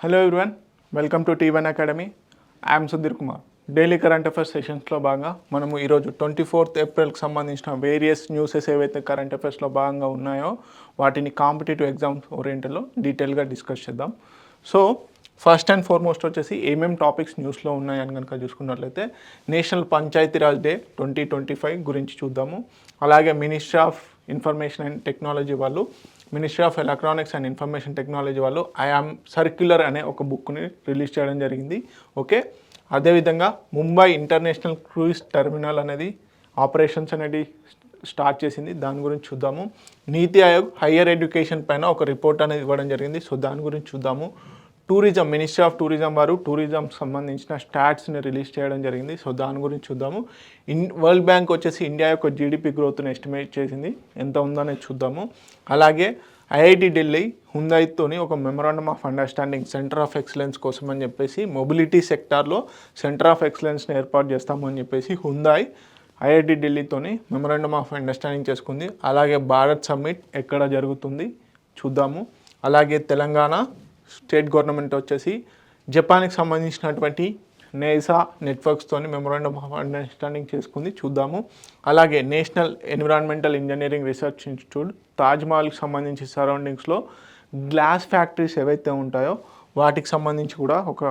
Hello everyone, welcome to T1 academy. I'm Sudheer Kumar. Daily current affairs సెషన్స్లో భాగంగా మనము ఈరోజు 24th ఏప్రిల్కి సంబంధించిన వేరియస్ న్యూసెస్ ఏవైతే కరెంట్ అఫైర్స్లో భాగంగా ఉన్నాయో వాటిని కాంపిటేటివ్ ఎగ్జామ్స్ ఓరియంటెడ్లో డీటెయిల్గా డిస్కస్ చేద్దాం. సో ఫస్ట్ అండ్ ఫార్మోస్ట్ వచ్చేసి ఏమేమి టాపిక్స్ న్యూస్లో ఉన్నాయని కనుక చూసుకున్నట్లయితే నేషనల్ పంచాయతీరాజ్ డే 2025 గురించి చూద్దాము. అలాగే ministry of information and technology వాళ్ళు, ministry of electronics and information technology వాళ్ళు ఐఆమ్ సర్క్యులర్ అనే ఒక బుక్ని రిలీజ్ చేయడం జరిగింది. ఓకే, అదేవిధంగా ముంబై ఇంటర్నేషనల్ క్రూయిజ్ టెర్మినల్ అనేది ఆపరేషన్స్ అనేది స్టార్ట్ చేసింది, దాని గురించి చూద్దాము. నీతి ఆయోగ్ హయ్యర్ ఎడ్యుకేషన్ పైన ఒక రిపోర్ట్ అనేది ఇవ్వడం జరిగింది, సో దాని గురించి చూద్దాము. టూరిజం, మినిస్ట్రీ ఆఫ్ టూరిజం వారు టూరిజం సంబంధించిన స్టాట్స్ని రిలీజ్ చేయడం జరిగింది, సో దాని గురించి చూద్దాము. వరల్డ్ బ్యాంక్ వచ్చేసి ఇండియా యొక్క జీడిపి గ్రోత్ని ఎస్టిమేట్ చేసింది, ఎంత ఉందనేది చూద్దాము. అలాగే ఐఐటి ఢిల్లీ హుందాయ్తోని ఒక memorandum of understanding centre of excellence కోసం అని చెప్పేసి మొబిలిటీ సెక్టార్లో సెంటర్ ఆఫ్ ఎక్సలెన్స్ని ఏర్పాటు చేస్తామని చెప్పేసి హుందాయ్ ఐఐటి ఢిల్లీతోని మెమరాండమ్ ఆఫ్ అండర్స్టాండింగ్ చేసుకుంది. అలాగే భారత్ సమ్మిట్ ఎక్కడ జరుగుతుంది చూద్దాము. అలాగే తెలంగాణ స్టేట్ గవర్నమెంట్ వచ్చేసి జపాన్కి సంబంధించినటువంటి నేసా నెట్వర్క్స్తోని మెమరాండమ్ ఆఫ్ అండర్స్టాండింగ్ చేసుకుంది, చూద్దాము. అలాగే national environmental engineering research institute తాజ్మహల్కి సంబంధించి సరౌండింగ్స్లో గ్లాస్ ఫ్యాక్టరీస్ ఏవైతే ఉంటాయో వాటికి సంబంధించి కూడా ఒక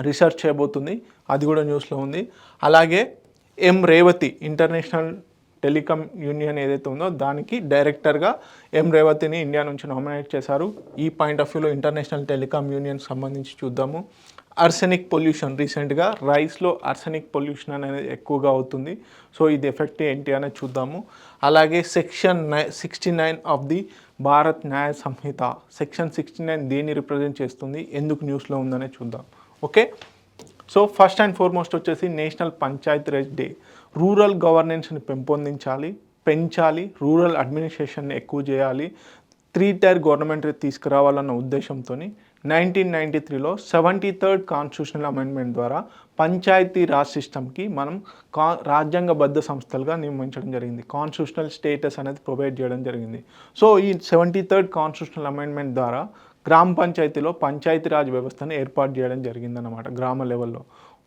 రీసెర్చ్ చేయబోతుంది, అది కూడా న్యూస్లో ఉంది. అలాగే రేవతి ఇంటర్నేషనల్ టెలికాం యూనియన్ ఏదైతే ఉందో దానికి డైరెక్టర్గా రేవతిని ఇండియా నుంచి నామినేట్ చేశారు. ఈ పాయింట్ ఆఫ్ వ్యూలో ఇంటర్నేషనల్ టెలికాం యూనియన్ సంబంధించి చూద్దాము. ఆర్సెనిక్ పొల్యూషన్, రీసెంట్గా రైస్లో ఆర్సెనిక్ పొల్యూషన్ అనేది ఎక్కువగా అవుతుంది, సో ఇది ఎఫెక్ట్ ఏంటి అనేది చూద్దాము. అలాగే సెక్షన్ 69 ఆఫ్ ది భారత్ న్యాయ సంహిత, సెక్షన్ 69 దేన్ని రిప్రజెంట్ చేస్తుంది, ఎందుకు న్యూస్లో ఉందనే చూద్దాం. Okay, so first and foremost వచ్చేసి నేషనల్ పంచాయతీరాజ్ డే. రూరల్ గవర్నెన్స్ని పెంచాలి, రూరల్ అడ్మినిస్ట్రేషన్ని ఎక్కువ చేయాలి, 3-tier గవర్నమెంట్ తీసుకురావాలన్న ఉద్దేశంతో 1993లో 73rd కాన్స్టిట్యూషనల్ అమెండ్మెంట్ ద్వారా పంచాయతీ రాజ్ సిస్టమ్కి మనం రాజ్యాంగబద్ధ సంస్థలుగా నియమించడం జరిగింది, కాన్స్టిట్యూషనల్ స్టేటస్ అనేది ప్రొవైడ్ చేయడం జరిగింది. సో ఈ 73rd కాన్స్టిట్యూషనల్ అమెండ్మెంట్ ద్వారా గ్రామ పంచాయతీలో పంచాయతీరాజ్ వ్యవస్థను ఏర్పాటు చేయడం జరిగిందన్నమాట గ్రామ లెవెల్లో.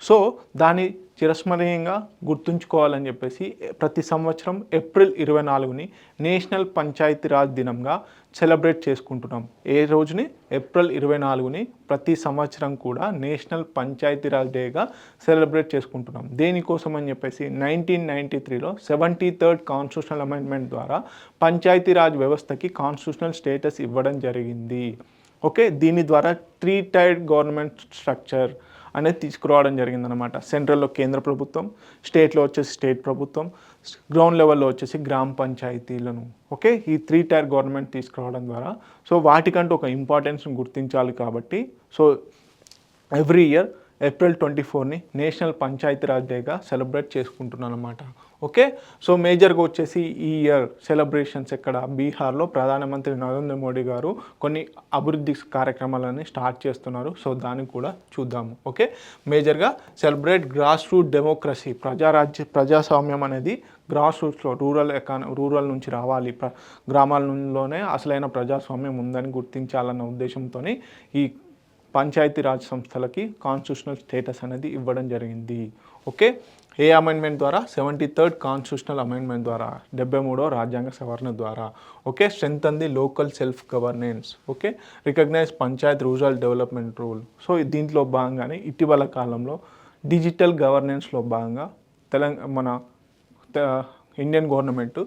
సో దాన్ని చిరస్మరణీయంగా గుర్తుంచుకోవాలని చెప్పేసి ప్రతి సంవత్సరం ఏప్రిల్ 24ని నేషనల్ పంచాయతీరాజ్ దినంగా సెలబ్రేట్ చేసుకుంటున్నాం. ఏ రోజుని? ఏప్రిల్ 24ని ప్రతి సంవత్సరం కూడా నేషనల్ పంచాయతీరాజ్ డేగా సెలబ్రేట్ చేసుకుంటున్నాం. దేనికోసం అని చెప్పేసి 1993లో 73rd కాన్స్టిట్యూషనల్ అమెండ్మెంట్ ద్వారా పంచాయతీరాజ్ వ్యవస్థకి కాన్స్టిట్యూషనల్ స్టేటస్ ఇవ్వడం జరిగింది. ఓకే, దీని ద్వారా 3-tier గవర్నమెంట్ స్ట్రక్చర్ అనేది తీసుకురావడం జరిగిందనమాట. సెంట్రల్లో కేంద్ర ప్రభుత్వం, స్టేట్లో వచ్చేసి స్టేట్ ప్రభుత్వం, గ్రౌండ్ లెవెల్లో వచ్చేసి గ్రామ పంచాయతీలను. ఓకే, ఈ 3-tier గవర్నమెంట్ తీసుకురావడం ద్వారా సో వాటికంటూ ఒక ఇంపార్టెన్స్ని గుర్తించాలి కాబట్టి సో ఎవ్రీ ఇయర్ ఏప్రిల్ 24ని నేషనల్ పంచాయతీరాజ్ డేగా సెలబ్రేట్ చేసుకుంటున్నాను అనమాట. ఓకే, సో మేజర్గా వచ్చేసి ఈ ఇయర్ సెలబ్రేషన్స్ ఎక్కడ? బీహార్లో ప్రధానమంత్రి నరేంద్ర మోడీ గారు కొన్ని అభివృద్ధి కార్యక్రమాలని స్టార్ట్ చేస్తున్నారు, సో దాన్ని కూడా చూద్దాము. ఓకే, మేజర్గా సెలబ్రేట్ గ్రాస్ రూట్ డెమోక్రసీ, ప్రజాస్వామ్యం అనేది గ్రాస్ రూట్స్లో రూరల్ నుంచి రావాలి, గ్రామాలలోనే అసలైన ప్రజాస్వామ్యం ఉందని గుర్తించాలన్న ఉద్దేశంతో ఈ పంచాయతీరాజ్ సంస్థలకి కాన్స్టిట్యూషనల్ స్టేటస్ అనేది ఇవ్వడం జరిగింది. ఓకే, ఏ అమెండ్మెంట్ ద్వారా? 73rd కాన్స్టిట్యూషనల్ అమెండ్మెంట్ ద్వారా, 73వ రాజ్యాంగ సవరణ ద్వారా. Okay, strengthen the local self governance. Okay, recognise panchayat rural development rule. So దీంట్లో భాగంగానే ఇటీవల కాలంలో డిజిటల్ గవర్నెన్స్లో భాగంగా మన ఇండియన్ గవర్నమెంట్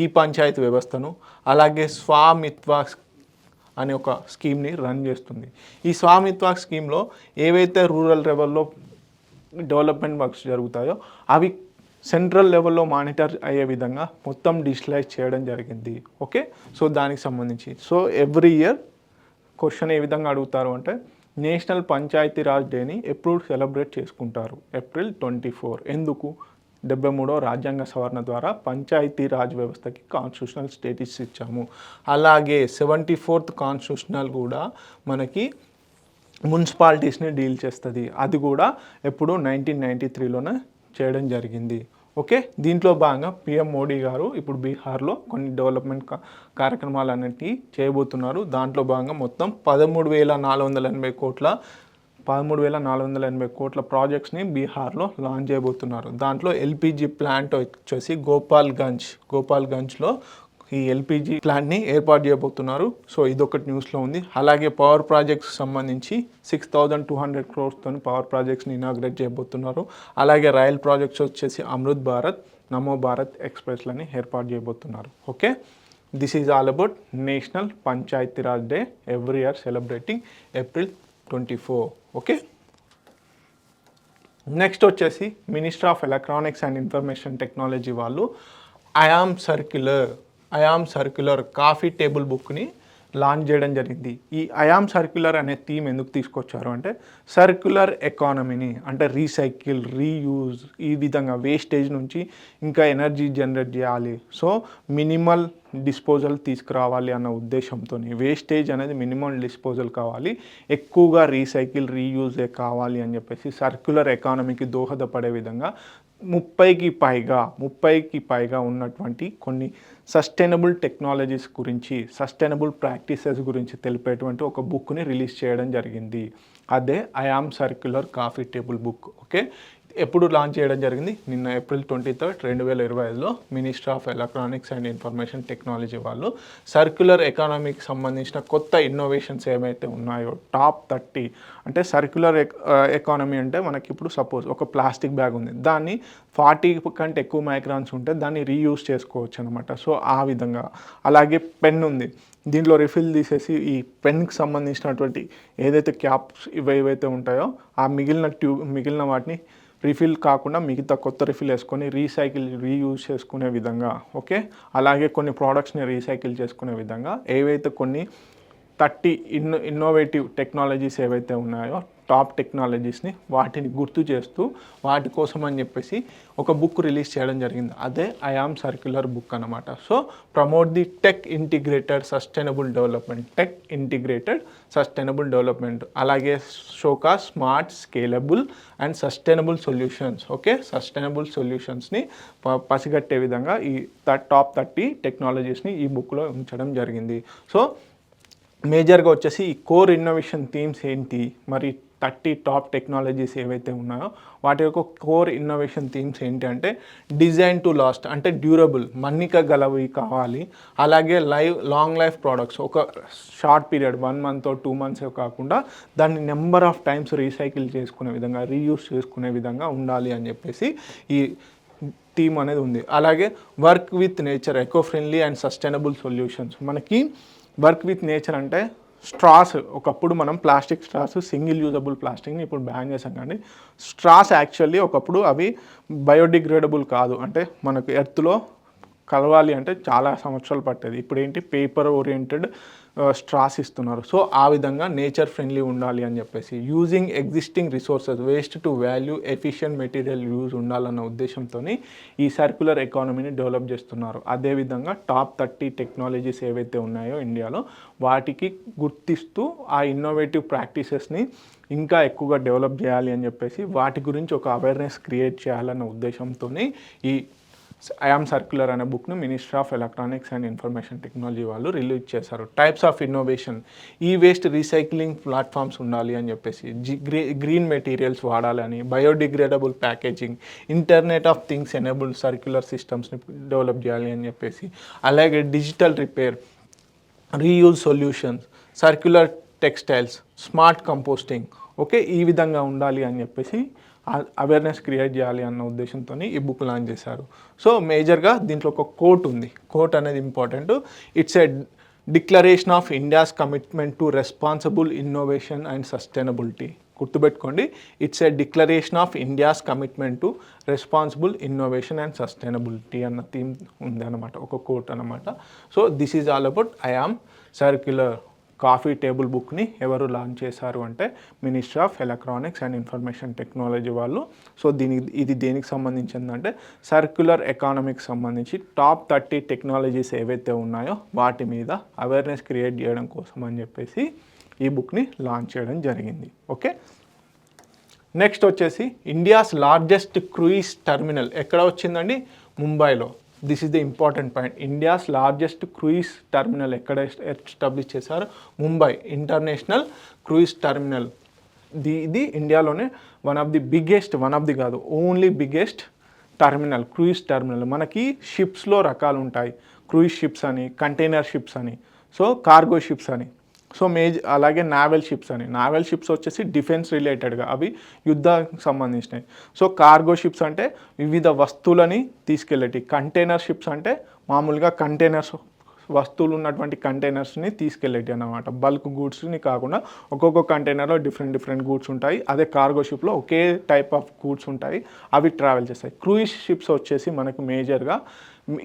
ఈ పంచాయతీ వ్యవస్థను అలాగే స్వామిత్వ అనే ఒక స్కీమ్ని రన్ చేస్తుంది. ఈ స్వామిత్వ స్కీమ్లో ఏవైతే రూరల్ లెవెల్లో డెవలప్మెంట్ వర్క్స్ జరుగుతాయో అవి సెంట్రల్ లెవెల్లో మానిటర్ అయ్యే విధంగా మొత్తం డిజిటలైజ్ చేయడం జరిగింది. ఓకే, సో దానికి సంబంధించి సో ఎవ్రీ ఇయర్ క్వశ్చన్ ఏ విధంగా అడుగుతారు అంటే నేషనల్ పంచాయతీరాజ్ డేని ఎప్పుడు సెలబ్రేట్ చేసుకుంటారు? ఏప్రిల్ 24. ఎందుకు? 73వ రాజ్యాంగ సవరణ ద్వారా పంచాయతీరాజ్ వ్యవస్థకి కాన్స్టిట్యూషనల్ స్టేటస్ ఇచ్చాము. అలాగే 74th కాన్స్టిట్యూషనల్ కూడా మనకి మున్సిపాలిటీస్ని డీల్ చేస్తుంది, అది కూడా ఎప్పుడు 1993లోనే చేయడం జరిగింది. ఓకే, దీంట్లో భాగంగా పిఎం మోడీ గారు ఇప్పుడు బీహార్లో కొన్ని డెవలప్మెంట్ కార్యక్రమాలన్నింటినీ చేయబోతున్నారు. దాంట్లో భాగంగా మొత్తం 13,480 కోట్ల ప్రాజెక్ట్స్ని బీహార్లో లాంచ్ చేయబోతున్నారు. దాంట్లో ఎల్పిజి ప్లాంట్ వచ్చేసి గోపాల్గంజ్లో ఈ ఎల్పిజి ప్లాంట్ని ఏర్పాటు చేయబోతున్నారు. సో ఇదొకటి న్యూస్లో ఉంది. అలాగే పవర్ ప్రాజెక్ట్స్ సంబంధించి 6,200 crores పవర్ ప్రాజెక్ట్స్ని ఇనాగ్రేట్ చేయబోతున్నారు. అలాగే రైల్ ప్రాజెక్ట్స్ వచ్చేసి అమృత్ భారత్, నమో భారత్ ఎక్స్ప్రెస్లని ఏర్పాటు చేయబోతున్నారు. Okay, this is all about national Panchayati Raj day, every year celebrating April 24. Okay, next వచ్చేసి ministry of electronics and information technology వాళ్ళు I am circular coffee table బుక్ని లాంచ్ చేయడం జరిగింది. ఈ ఐ ఆమ్ సర్క్యులర్ అనే థీమ్ ఎందుకు తీసుకొచ్చారు అంటే సర్క్యులర్ ఎకానమీని, అంటే రీసైకిల్, రీయూజ్, ఈ విధంగా వేస్టేజ్ నుంచి ఇంకా ఎనర్జీ జనరేట్ చేయాలి. సో మినిమల్ డిస్పోజల్ తీసుకురావాలి అన్న ఉద్దేశంతో, వేస్టేజ్ అనేది మినిమల్ డిస్పోజల్ కావాలి, ఎక్కువగా రీసైకిల్, రీయూజే కావాలి అని చెప్పేసి సర్క్యులర్ ఎకానమీకి దోహదపడే విధంగా 30కి పైగా ఉన్నటువంటి కొన్ని సస్టైనబుల్ టెక్నాలజీస్ గురించి, సస్టైనబుల్ ప్రాక్టీసెస్ గురించి తెలిపేటువంటి ఒక బుక్ని రిలీజ్ చేయడం జరిగింది. అదే I am circular coffee table book. Okay, ఎప్పుడు లాంచ్ చేయడం జరిగింది? నిన్న April 23, 2025లో ministry of electronics and information technology వాళ్ళు సర్క్యులర్ ఎకానమీకి సంబంధించిన కొత్త ఇన్నోవేషన్స్ ఏమైతే ఉన్నాయో టాప్ 30, అంటే సర్క్యులర్ ఎకానమీ అంటే మనకి ఇప్పుడు సపోజ్ ఒక ప్లాస్టిక్ బ్యాగ్ ఉంది, దాన్ని 40 కంటే ఎక్కువ మైక్రాన్స్ ఉంటే దాన్ని రీయూజ్ చేసుకోవచ్చు అనమాట. సో ఆ విధంగా. అలాగే పెన్ ఉంది, దీంట్లో రిఫిల్ తీసేసి ఈ పెన్కి సంబంధించినటువంటి ఏదైతే క్యాప్స్ ఏవైతే ఉంటాయో ఆ మిగిలిన వాటిని రిఫిల్ కాకుండా మిగతా కొత్త రిఫిల్ వేసుకొని రీయూజ్ చేసుకునే విధంగా. ఓకే, అలాగే కొన్ని ప్రోడక్ట్స్ని రీసైకిల్ చేసుకునే విధంగా ఏవైతే కొన్ని 30 ఇన్నోవేటివ్ టెక్నాలజీస్ ఏవైతే ఉన్నాయో టాప్ టెక్నాలజీస్ని వాటిని గుర్తు చేస్తూ వాటి కోసం అని చెప్పేసి ఒక బుక్ రిలీజ్ చేయడం జరిగింది. అదే ఐ ఆమ్ సర్క్యులర్ బుక్ అనమాట. So promote the tech integrated sustainable development, అలాగే showcase smart, scalable and sustainable solutions. Okay, sustainable సొల్యూషన్స్ని పసిగట్టే విధంగా ఈ టాప్ 30 టెక్నాలజీస్ని ఈ బుక్లో ఉంచడం జరిగింది. సో మేజర్గా వచ్చేసి ఈ కోర్ ఇన్నోవేషన్ థీమ్స్ ఏంటి, మరి 30 టాప్ టెక్నాలజీస్ ఏవైతే ఉన్నాయో వాటి యొక్క కోర్ ఇన్నోవేషన్ థీమ్స్ ఏంటి అంటే డిజైన్ టు లాస్ట్, అంటే డ్యూరబుల్, మన్నిక గలవి కావాలి. అలాగే లాంగ్ లైఫ్ ప్రోడక్ట్స్, ఒక షార్ట్ పీరియడ్ 1 month 2 months కాకుండా దాన్ని నెంబర్ ఆఫ్ టైమ్స్ రీసైకిల్ చేసుకునే విధంగా, రీయూస్ చేసుకునే విధంగా ఉండాలి అని చెప్పేసి ఈ థీమ్ అనేది ఉంది. అలాగే work with nature, eco friendly and sustainable solutions. మనకి వర్క్ విత్ నేచర్ అంటే స్ట్రాస్, ఒకప్పుడు మనం ప్లాస్టిక్ స్ట్రాస్, సింగిల్ యూజబుల్ ప్లాస్టిక్ని ఇప్పుడు బ్యాన్ చేసాం. కానీ స్ట్రాస్ యాక్చువల్లీ ఒకప్పుడు అవి బయోడిగ్రేడబుల్ కాదు, అంటే మనకు ఎర్త్లో కలవాలి అంటే చాలా సంవత్సరాలు పట్టేది. ఇప్పుడు ఏంటి, పేపర్ ఓరియంటెడ్ స్ట్రాస్ ఇస్తున్నారు. సో ఆ విధంగా నేచర్ ఫ్రెండ్లీ ఉండాలి అని చెప్పేసి using existing resources, waste to value, efficient material use ఉండాలన్న ఉద్దేశంతో ఈ సర్క్యులర్ ఎకానమీని డెవలప్ చేస్తున్నారు. అదేవిధంగా టాప్ 30 టెక్నాలజీస్ ఏవైతే ఉన్నాయో ఇండియాలో వాటికి గుర్తిస్తూ ఆ ఇన్నోవేటివ్ ప్రాక్టీసెస్ని ఇంకా ఎక్కువగా డెవలప్ చేయాలి అని చెప్పేసి వాటి గురించి ఒక అవేర్నెస్ క్రియేట్ చేయాలన్న ఉద్దేశంతో ఈ ఐ ఆమ్ సర్క్యులర్ అనే బుక్ను ministry of electronics and information technology వాళ్ళు రిలీజ్ చేశారు. టైప్స్ ఆఫ్ ఇన్నోవేషన్, ఈ వేస్ట్ రీసైక్లింగ్ ప్లాట్ఫామ్స్ ఉండాలి అని చెప్పేసి, గ్రీన్ మెటీరియల్స్ వాడాలని, biodegradable packaging, internet of things enable circular సిస్టమ్స్ని డెవలప్ చేయాలి అని చెప్పేసి, అలాగే digital repair, reuse solutions, circular textiles, smart composting. Okay, ఈ విధంగా ఉండాలి అని చెప్పేసి అవేర్నెస్ క్రియేట్ చేయాలి అన్న ఉద్దేశంతో ఈ బుక్ లాంచ్ చేశారు. సో మేజర్గా దీంట్లో ఒక కోట్ ఉంది. కోట్ అనేది important. It's a declaration of India's commitment to responsible innovation and sustainability. గుర్తుపెట్టుకోండి, it's a declaration of India's commitment to responsible innovation and sustainability అన్న థీమ్ ఉంది అనమాట, ఒక కోట్ అనమాట. So this is all about I am circular coffee table బుక్ని ఎవరు launch చేశారు అంటే ministry of electronics and information technology వాళ్ళు. సో ఇది దేనికి సంబంధించిందంటే సర్క్యులర్ ఎకానమీకి సంబంధించి టాప్ 30 టెక్నాలజీస్ ఏవైతే ఉన్నాయో వాటి మీద అవేర్నెస్ క్రియేట్ చేయడం కోసం అని చెప్పేసి ఈ బుక్ని లాంచ్ చేయడం జరిగింది. ఓకే, నెక్స్ట్ వచ్చేసి ఇండియాస్ లార్జెస్ట్ క్రూయిజ్ టర్మినల్ ఎక్కడ వచ్చిందండి? ముంబైలో. This is the important point. India's largest cruise terminal ఎక్కడ ఎస్టాబ్లిష్ చేశారు? Mumbai international cruise terminal. ఇది ఇండియాలోనే వన్ ఆఫ్ ది కాదు, only biggest terminal, cruise terminal. మనకి షిప్స్లో రకాలు ఉంటాయి, క్రూయిజ్ షిప్స్ అని, కంటైనర్ షిప్స్ అని, సో కార్గో షిప్స్ అని, సో అలాగే నావెల్ షిప్స్ అని. నావెల్ షిప్స్ వచ్చేసి డిఫెన్స్ రిలేటెడ్గా, అవి యుద్ధానికి సంబంధించినవి. సో కార్గో షిప్స్ అంటే వివిధ వస్తువులని తీసుకెళ్ళేటి. కంటైనర్ షిప్స్ అంటే మామూలుగా కంటైనర్స్, వస్తువులు ఉన్నటువంటి కంటైనర్స్ని తీసుకెళ్ళేటి అన్నమాట. బల్క్ గూడ్స్ని కాకుండా ఒక్కొక్క కంటైనర్లో డిఫరెంట్ గూడ్స్ ఉంటాయి. అదే కార్గో షిప్లో ఒకే టైప్ ఆఫ్ గూడ్స్ ఉంటాయి, అవి ట్రావెల్ చేస్తాయి. క్రూయిజ్ షిప్స్ వచ్చేసి మనకు మేజర్గా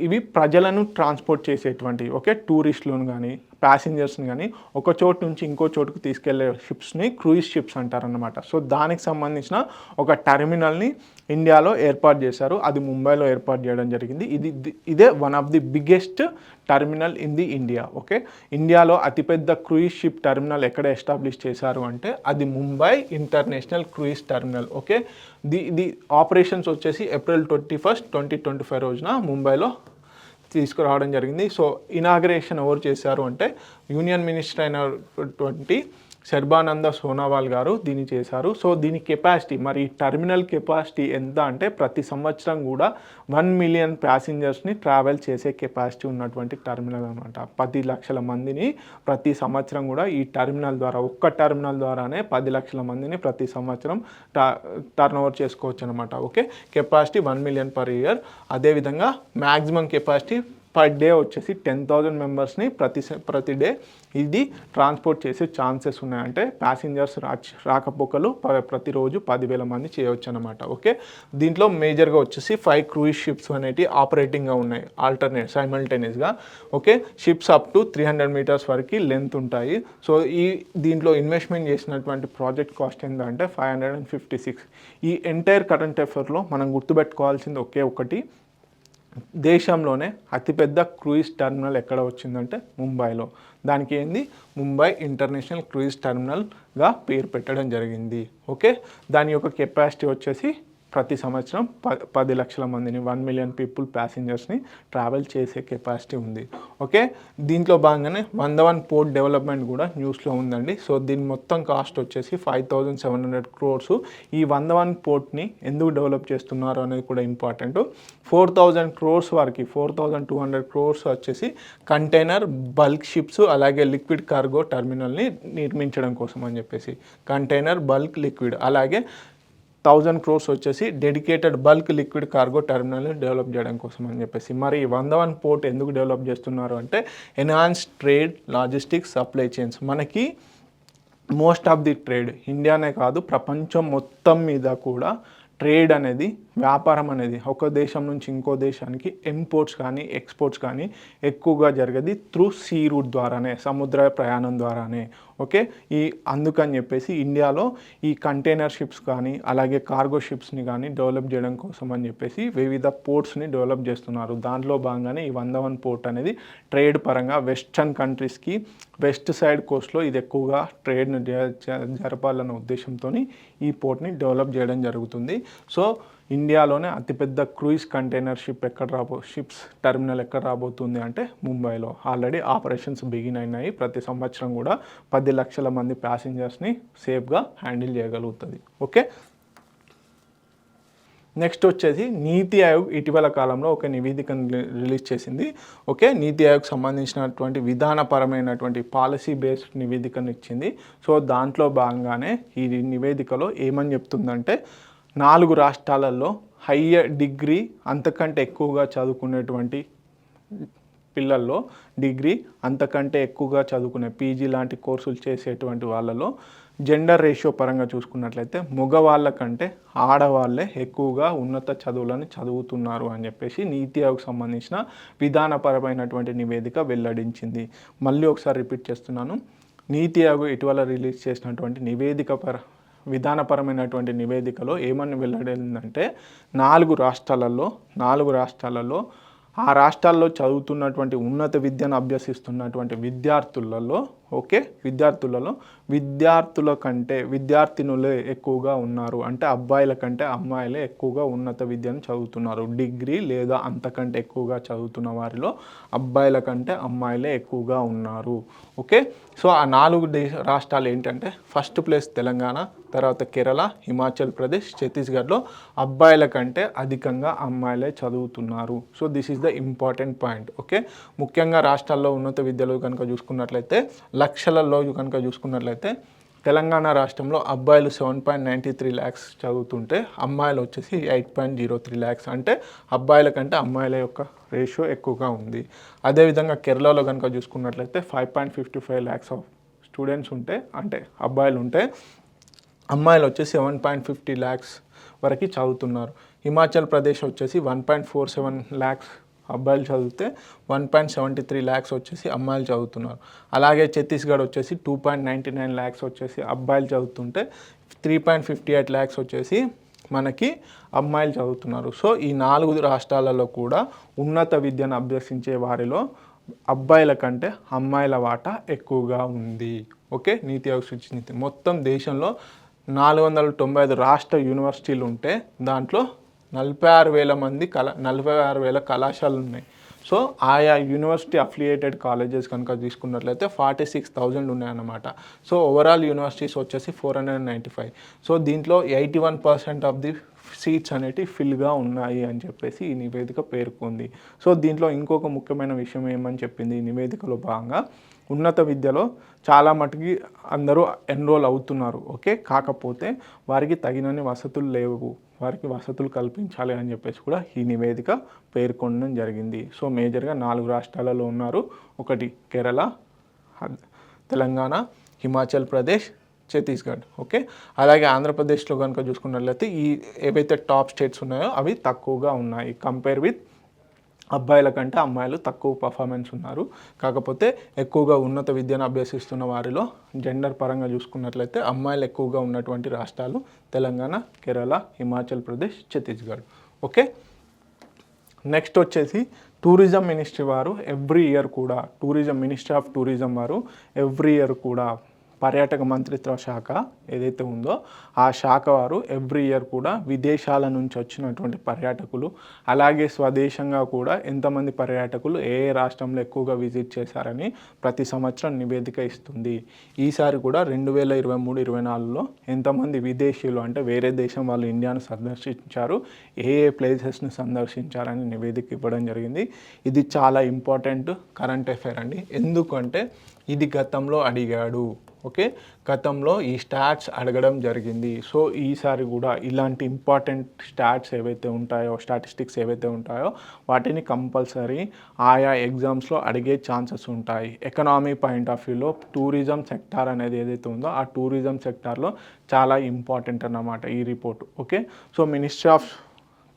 ఇవి ప్రజలను ట్రాన్స్పోర్ట్ చేసేటువంటివి. ఓకే, టూరిస్టులను కానీ ప్యాసింజర్స్ని కానీ ఒక చోటు నుంచి ఇంకో చోటుకు తీసుకెళ్లే షిప్స్ని క్రూయిజ్ షిప్స్ అంటారన్నమాట. సో దానికి సంబంధించిన ఒక టెర్మినల్ని ఇండియాలో ఏర్పాటు చేశారు, అది ముంబైలో ఏర్పాటు చేయడం జరిగింది. ఇదే one of the biggest terminal in the India. Okay, ఇండియాలో అతిపెద్ద క్రూయిజ్ షిప్ టెర్మినల్ ఎక్కడ ఎస్టాబ్లిష్ చేశారు అంటే అది Mumbai international cruise terminal. Okay, the operations వచ్చేసి April 21, 2025 రోజున ముంబైలో తీసుకురావడం జరిగింది. సో ఇనాగ్రేషన్ ఎవరు చేశారు అంటే యూనియన్ మినిస్టర్ అయినటువంటి సర్బానంద సోనోవాల్ గారు దీన్ని చేశారు. సో దీని కెపాసిటీ, మరి టెర్మినల్ కెపాసిటీ ఎంత అంటే ప్రతి సంవత్సరం కూడా 1 million ప్యాసింజర్స్ని ట్రావెల్ చేసే కెపాసిటీ ఉన్నటువంటి టెర్మినల్ అనమాట. 10 లక్షల మందిని ప్రతి సంవత్సరం కూడా ఈ టెర్మినల్ ద్వారా, ఒక్క టెర్మినల్ ద్వారానే 10 లక్షల మందిని ప్రతి సంవత్సరం టర్న్ ఓవర్ చేసుకోవచ్చు అనమాట. Okay, capacity 1 million per year. అదేవిధంగా మ్యాక్సిమం కెపాసిటీ పర్ డే వచ్చేసి 10,000 మెంబర్స్ని ప్రతి డే ఇది ట్రాన్స్పోర్ట్ చేసే ఛాన్సెస్ ఉన్నాయంటే ప్యాసింజర్స్ రాకపోకలు ప్రతిరోజు 10,000 మంది చేయవచ్చు అనమాట. ఓకే, దీంట్లో మేజర్గా వచ్చేసి 5 క్రూయిజ్ షిప్స్ అనేవి ఆపరేటింగ్గా ఉన్నాయి, సైమల్టేనియస్గా. Okay, ships up to 300 meters వరకు లెంత్ ఉంటాయి. సో దీంట్లో ఇన్వెస్ట్మెంట్ చేసినటువంటి ప్రాజెక్ట్ కాస్ట్ ఏంటంటే 556. ఈ ఎంటైర్ కరెంట్ అఫైర్లో మనం గుర్తుపెట్టుకోవాల్సింది ఒకే ఒకటి, దేశంలోనే అతిపెద్ద క్రూయిజ్ టెర్మినల్ ఎక్కడ వచ్చిందంటే ముంబైలో. దానికి ఏంది ముంబై ఇంటర్నేషనల్ క్రూయిజ్ టెర్మినల్గా పేరు పెట్టడం జరిగింది. ఓకే, దాని యొక్క కెపాసిటీ వచ్చేసి ప్రతి సంవత్సరం 10 లక్షల మందిని, 1 million people ప్యాసింజర్స్ని ట్రావెల్ చేసే కెపాసిటీ ఉంది. ఓకే, దీంట్లో భాగంగానే 101 పోర్ట్ డెవలప్మెంట్ కూడా న్యూస్లో ఉందండి. సో దీని మొత్తం కాస్ట్ వచ్చేసి 5,700 crores. ఈ 101 పోర్ట్ని ఎందుకు డెవలప్ చేస్తున్నారు అనేది కూడా ఇంపార్టెంట్. 4,000 crores వరకు, 4,200 crores వచ్చేసి కంటైనర్, బల్క్ షిప్స్, అలాగే లిక్విడ్ కార్గో టెర్మినల్ని నిర్మించడం కోసం అని చెప్పేసి. కంటైనర్, బల్క్, లిక్విడ్, అలాగే 1,000 crores వచ్చేసి డెడికేటెడ్ బల్క్ లిక్విడ్ కార్గో టెర్మినల్ని డెవలప్ చేయడం కోసం అని చెప్పేసి. మరి 101 పోర్ట్ ఎందుకు డెవలప్ చేస్తున్నారు అంటే enhance trade, logistics, supply chains. మనకి మోస్ట్ ఆఫ్ ది ట్రేడ్, ఇండియానే కాదు ప్రపంచం మొత్తం మీద కూడా ట్రేడ్ అనేది, వ్యాపారం అనేది ఒక దేశం నుంచి ఇంకో దేశానికి ఇంపోర్ట్స్ కానీ ఎక్స్పోర్ట్స్ కానీ ఎక్కువగా జరిగేది త్రూ సీ రూట్ ద్వారానే, సముద్ర ప్రయాణం ద్వారానే. ఓకే, అందుకని చెప్పేసి ఇండియాలో ఈ కంటైనర్ షిప్స్ కానీ అలాగే కార్గో షిప్స్ని కానీ డెవలప్ చేయడం కోసం అని చెప్పేసి వివిధ పోర్ట్స్ని డెవలప్ చేస్తున్నారు. దాంట్లో భాగంగానే ఈ 101 పోర్ట్ అనేది ట్రేడ్ పరంగా వెస్టర్న్ కంట్రీస్కి, వెస్ట్ సైడ్ కోస్ట్లో ఇది ఎక్కువగా ట్రేడ్ను జరపాలన్న ఉద్దేశంతో ఈ పోర్ట్ని డెవలప్ చేయడం జరుగుతుంది. సో ఇండియాలోనే అతిపెద్ద క్రూయిజ్ కంటైనర్ షిప్స్ టెర్మినల్ ఎక్కడ రాబోతుంది అంటే ముంబైలో. ఆల్రెడీ ఆపరేషన్స్ బిగిన్ అయినాయి. ప్రతి సంవత్సరం కూడా 10 లక్షల మంది ప్యాసింజర్స్ని సేఫ్గా హ్యాండిల్ చేయగలుగుతుంది. ఓకే, నెక్స్ట్ వచ్చేసి నీతి ఆయోగ్ ఇటీవల కాలంలో ఒక నివేదికను రిలీజ్ చేసింది. ఓకే, నీతి ఆయోగ్ సంబంధించినటువంటి విధానపరమైనటువంటి పాలసీ బేస్డ్ నివేదికను ఇచ్చింది. సో దాంట్లో భాగంగానే ఈ నివేదికలో ఏమని చెప్తుందంటే 4 రాష్ట్రాలలో హయ్యర్ డిగ్రీ అంతకంటే ఎక్కువగా చదువుకునేటువంటి పిల్లల్లో, డిగ్రీ అంతకంటే ఎక్కువగా చదువుకునే పీజీ లాంటి కోర్సులు చేసేటువంటి వాళ్ళలో జెండర్ రేషియో పరంగా చూసుకున్నట్లయితే మగవాళ్ళ కంటే ఆడవాళ్ళే ఎక్కువగా ఉన్నత చదువులను చదువుతున్నారు అని చెప్పేసి నీతి ఆయోగ్ సంబంధించిన విధానపరమైనటువంటి నివేదిక వెల్లడించింది. మళ్ళీ ఒకసారి రిపీట్ చేస్తున్నాను, నీతి ఆయోగ్ ఇటీవల రిలీజ్ చేసినటువంటి విధానపరమైనటువంటి నివేదికలో ఏమని వెల్లడిందంటే 4 రాష్ట్రాలలో ఆ రాష్ట్రాల్లో చదువుతున్నటువంటి ఉన్నత విద్యను అభ్యసిస్తున్నటువంటి విద్యార్థులలో ఓకే, విద్యార్థుల కంటే విద్యార్థినులే ఎక్కువగా ఉన్నారు. అంటే అబ్బాయిల కంటే అమ్మాయిలే ఎక్కువగా ఉన్నత విద్యను చదువుతున్నారు. డిగ్రీ లేదా అంతకంటే ఎక్కువగా చదువుతున్న వారిలో అబ్బాయిల కంటే అమ్మాయిలే ఎక్కువగా ఉన్నారు. ఓకే, సో ఆ 4 రాష్ట్రాలు ఏంటంటే ఫస్ట్ ప్లేస్ తెలంగాణ, తర్వాత కేరళ, హిమాచల్ ప్రదేశ్, ఛత్తీస్గఢ్లో అబ్బాయిల కంటే అధికంగా అమ్మాయిలే చదువుతున్నారు. So this is the important point. Okay, ముఖ్యంగా రాష్ట్రాల్లో ఉన్నత విద్యలో కనుక చూసుకున్నట్లయితే లక్షలలో కనుక చూసుకున్నట్లయితే తెలంగాణ రాష్ట్రంలో అబ్బాయిలు 7.93 lakhs చదువుతుంటే అమ్మాయిలు వచ్చేసి 8.03 lakhs. అంటే అబ్బాయిల కంటే అమ్మాయిల యొక్క రేషియో ఎక్కువగా ఉంది. అదేవిధంగా కేరళలో కనుక చూసుకున్నట్లయితే 5.55 lakhs ఆఫ్ స్టూడెంట్స్ ఉంటే, అంటే అబ్బాయిలు ఉంటే, అమ్మాయిలు వచ్చేసి 7.50 lakhs వరకు చదువుతున్నారు. హిమాచల్ ప్రదేశ్ వచ్చేసి 1.47 lakhs అబ్బాయిలు చదివితే 1.73 lakhs వచ్చేసి అమ్మాయిలు చదువుతున్నారు. అలాగే ఛత్తీస్గఢ్ వచ్చేసి 2.99 lakhs వచ్చేసి అబ్బాయిలు చదువుతుంటే 3.58 lakhs వచ్చేసి మనకి అమ్మాయిలు చదువుతున్నారు. సో ఈ 4 రాష్ట్రాలలో కూడా ఉన్నత విద్యను అభ్యసించే వారిలో అబ్బాయిల కంటే అమ్మాయిల వాటా ఎక్కువగా ఉంది. ఓకే, నీతి ఆయోగ్ సూచించింది. మొత్తం దేశంలో 495 రాష్ట్ర యూనివర్సిటీలు ఉంటే దాంట్లో 46,000 కళాశాలలు ఉన్నాయి. సో ఆయా యూనివర్సిటీ అఫిలియేటెడ్ కాలేజెస్ కనుక తీసుకున్నట్లయితే 46,000 ఉన్నాయన్నమాట. సో ఓవరాల్ యూనివర్సిటీస్ వచ్చేసి 495. సో దీంట్లో 81% ఆఫ్ ది సీట్స్ అనేవి ఫిల్గా ఉన్నాయి అని చెప్పేసి ఈ నివేదిక పేర్కొంది. సో దీంట్లో ఇంకొక ముఖ్యమైన విషయం ఏమని చెప్పింది ఈ నివేదికలో భాగంగా, ఉన్నత విద్యలో చాలా మటుకి అందరూ ఎన్రోల్ అవుతున్నారు. ఓకే, కాకపోతే వారికి తగినన్ని వసతులు లేవు, వారికి వసతులు కల్పించాలి అని చెప్పేసి కూడా ఈ నివేదిక పేర్కొనడం జరిగింది. సో మేజర్గా 4 రాష్ట్రాలలో ఉన్నారు. ఒకటి కేరళ, తెలంగాణ, హిమాచల్ ప్రదేశ్, ఛత్తీస్గఢ్. ఓకే, అలాగే ఆంధ్రప్రదేశ్లో కనుక చూసుకున్నట్లయితే ఈ ఏవైతే టాప్ స్టేట్స్ ఉన్నాయో అవి తక్కువగా ఉన్నాయి. కంపేర్ విత్ అబ్బాయిల కంటే అమ్మాయిలు తక్కువ పర్ఫార్మెన్స్ ఉన్నారు. కాకపోతే ఎక్కువగా ఉన్నత విద్యను అభ్యసిస్తున్న వారిలో జెండర్ పరంగా చూసుకున్నట్లయితే అమ్మాయిలు ఎక్కువగా ఉన్నటువంటి రాష్ట్రాలు తెలంగాణ, కేరళ, హిమాచల్ ప్రదేశ్, ఛత్తీస్గఢ్. ఓకే, నెక్స్ట్ వచ్చేసి టూరిజం మినిస్ట్రీ వారు ఎవ్రీ ఇయర్ కూడా, మినిస్ట్రీ ఆఫ్ టూరిజం వారు ఎవ్రీ ఇయర్ కూడా పర్యాటక మంత్రిత్వ శాఖ ఏదైతే ఉందో ఆ శాఖ వారు ఎవ్రీ ఇయర్ కూడా విదేశాల నుంచి వచ్చినటువంటి పర్యాటకులు, అలాగే స్వదేశంగా కూడా ఎంతమంది పర్యాటకులు ఏ రాష్ట్రంలో ఎక్కువగా విజిట్ చేశారని ప్రతి సంవత్సరం నివేదిక ఇస్తుంది. ఈసారి కూడా 2023-24లో ఎంతమంది విదేశీయులు, అంటే వేరే దేశం వాళ్ళు ఇండియాను సందర్శించారు, ఏ ప్లేసెస్ని సందర్శించారని నివేదిక ఇవ్వడం జరిగింది. ఇది చాలా ఇంపార్టెంట్ కరెంట్ అఫైర్ అండి. ఎందుకంటే ఇది గతంలో అడిగాడు. ఓకే, గతంలో ఈ స్టాట్స్ అడగడం జరిగింది. సో ఈసారి కూడా ఇలాంటి ఇంపార్టెంట్ స్టాటిస్టిక్స్ ఏవైతే ఉంటాయో వాటిని కంపల్సరీ ఆయా ఎగ్జామ్స్లో అడిగే ఛాన్సెస్ ఉంటాయి. ఎకనామీ పాయింట్ ఆఫ్ వ్యూలో టూరిజం సెక్టార్ అనేది ఏదైతే ఉందో ఆ టూరిజం సెక్టార్లో చాలా ఇంపార్టెంట్ అన్నమాట ఈ report. Okay, so ministry of